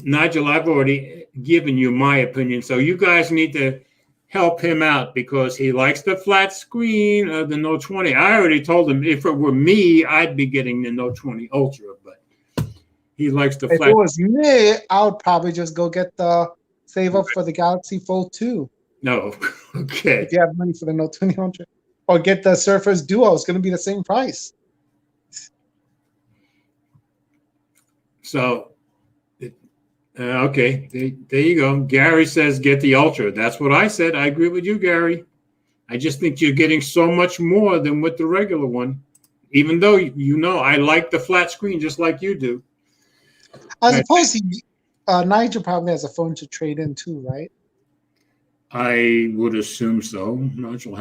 Nigel, I've already given you my opinion, so you guys need to help him out because he likes the flat screen of the Note 20. I already told him if it were me, I'd be getting the Note 20 Ultra, but he likes the flat. If it was me, I would probably just go get the save up for the Galaxy Fold 2. No, okay. If you have money for the Note 20 Ultra, or get the Surface Duo, it's going to be the same price. So, okay, there you go. Gary says get the Ultra. That's what I said. I agree with you, Gary. I just think you're getting so much more than with the regular one, even though I like the flat screen just like you do. I suppose Nigel probably has a phone to trade in too, right? I would assume so. Nigel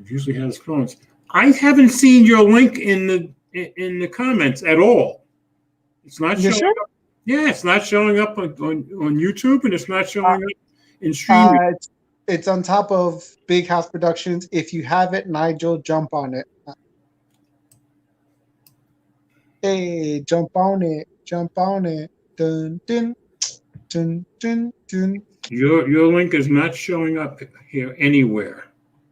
usually has phones. I haven't seen your link in the comments at all. It's not showing up. Yeah, it's not showing up on YouTube, and it's not showing up in streaming. It's on top of Big House Productions. If you have it, Nigel, jump on it. Hey, jump on it. Jump on it. Dun, dun, dun, dun, dun. Your link is not showing up here anywhere.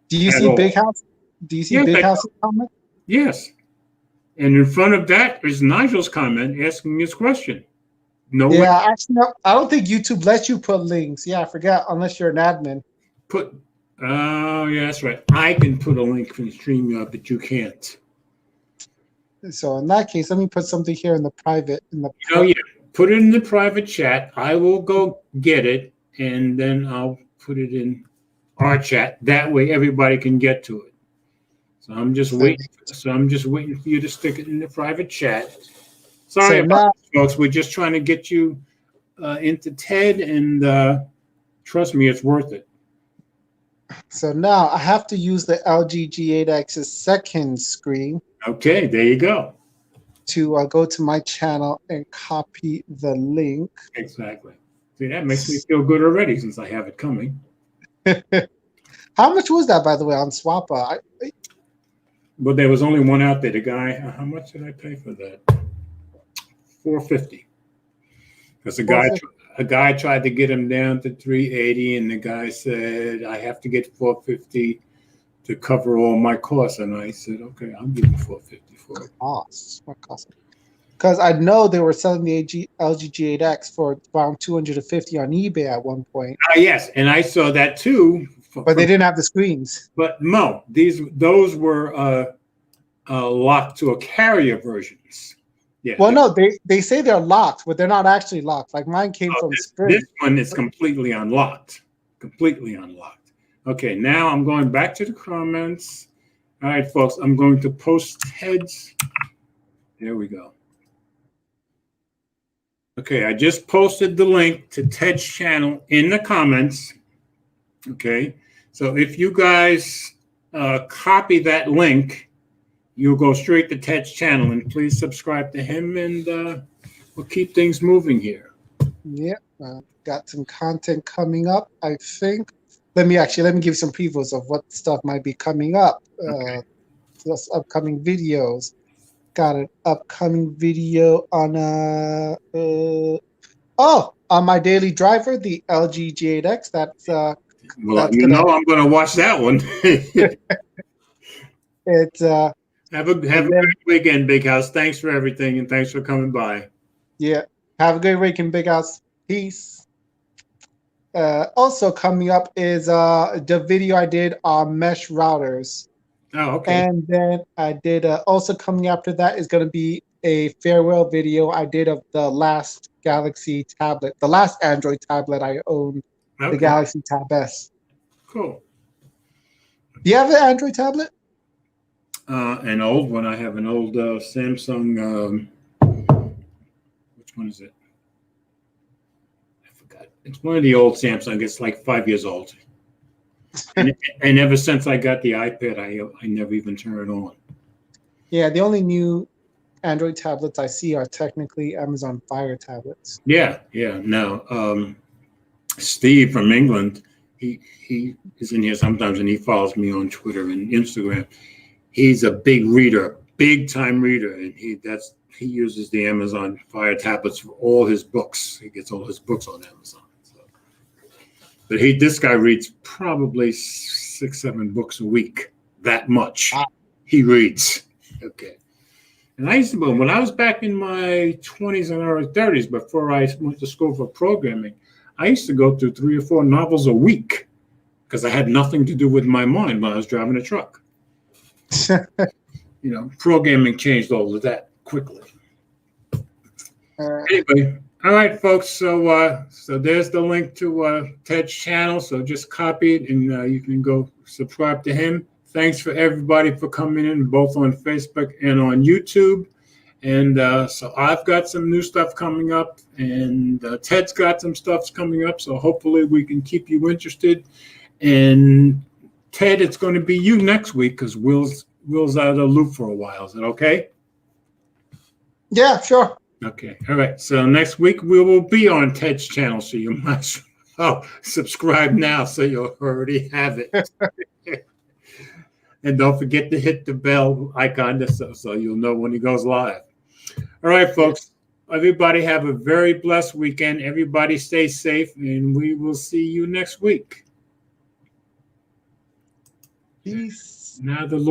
Do you see Big House? Do you see Big House's comment? Yes. And in front of that is Nigel's comment asking his question. No. Yeah, actually, no, I don't think YouTube lets you put links. Yeah, I forgot, unless you're an admin. Oh, yeah, that's right. I can put a link from StreamYard, but you can't. So in that case, let me put something here in the private. Oh, yeah. put it in the private chat. I will go get it, and then I'll put it in our chat. That way everybody can get to it. So I'm just waiting. So I'm just waiting for you to stick it in the private chat. Sorry about this, folks. We're just trying to get you into TED, and trust me, it's worth it. So now I have to use the LG G8X's second screen. Okay, there you go. To go to my channel and copy the link. Exactly. See, that makes me feel good already since I have it coming. How much was that, by the way, on Swappa? But there was only one out there. The guy, how much did I pay for that? $450. Because a guy tried to get him down to $380, and the guy said, I have to get $450 to cover all my costs. And I said, okay, I'll give you $450 for it. What cost? Because I know they were selling the LG G8X for around $250 on eBay at one point. Yes, and I saw that too. But they didn't have the screens. But no, those were locked to a carrier versions. Yeah. Well, no, they say they're locked, but they're not actually locked. Like mine came from Sprint. This one is completely unlocked. Completely unlocked. Okay, now I'm going back to the comments. All right, folks, I'm going to post TED's. There we go. Okay, I just posted the link to TED's channel in the comments. Okay, so if you guys copy that link, you'll go straight to Ted's channel, and please subscribe to him, and we'll keep things moving here. Yeah, got some content coming up, I think. Let me give some previews of what stuff might be coming up. Okay. Just upcoming videos. Got an upcoming video on on my daily driver, the LG G8X. That's well, I'm going to watch that one. It's have a great weekend, Big House. Thanks for everything, and thanks for coming by. Yeah, have a great weekend, Big House. Peace. Also coming up is the video I did on mesh routers. Oh, okay. And then I did also coming after that is going to be a farewell video I did of the last Galaxy tablet, the last Android tablet I owned, the Galaxy Tab S. Cool. Do you have an Android tablet? An old one. I have an old Samsung. Which one is it? I forgot. It's one of the old Samsung. It's like 5 years old. and ever since I got the iPad, I never even turned it on. Yeah, the only new Android tablets I see are technically Amazon Fire tablets. Yeah. Now, Steve from England, he is in here sometimes, and he follows me on Twitter and Instagram. He's a big reader, big time reader, and he uses the Amazon Fire tablets for all his books. He gets all his books on Amazon. But this guy reads probably 6-7 books a week. That much he reads. Okay. And I used to, when I was back in my 20s and early 30s, before I went to school for programming, I used to go through 3 or 4 novels a week because I had nothing to do with my mind when I was driving a truck. Programming changed all of that quickly. Anyway. All right, folks. So there's the link to Ted's channel. So just copy it, and you can go subscribe to him. Thanks for everybody for coming in, both on Facebook and on YouTube. And so I've got some new stuff coming up, and Ted's got some stuff coming up. So hopefully we can keep you interested. And Ted, it's going to be you next week because Will's out of the loop for a while. Is that okay? Yeah, sure. Okay. All right. So next week we will be on Ted's channel, so you must subscribe now so you'll already have it. And don't forget to hit the bell icon so you'll know when he goes live. All right, folks. Everybody have a very blessed weekend. Everybody stay safe, and we will see you next week. Peace. Now the little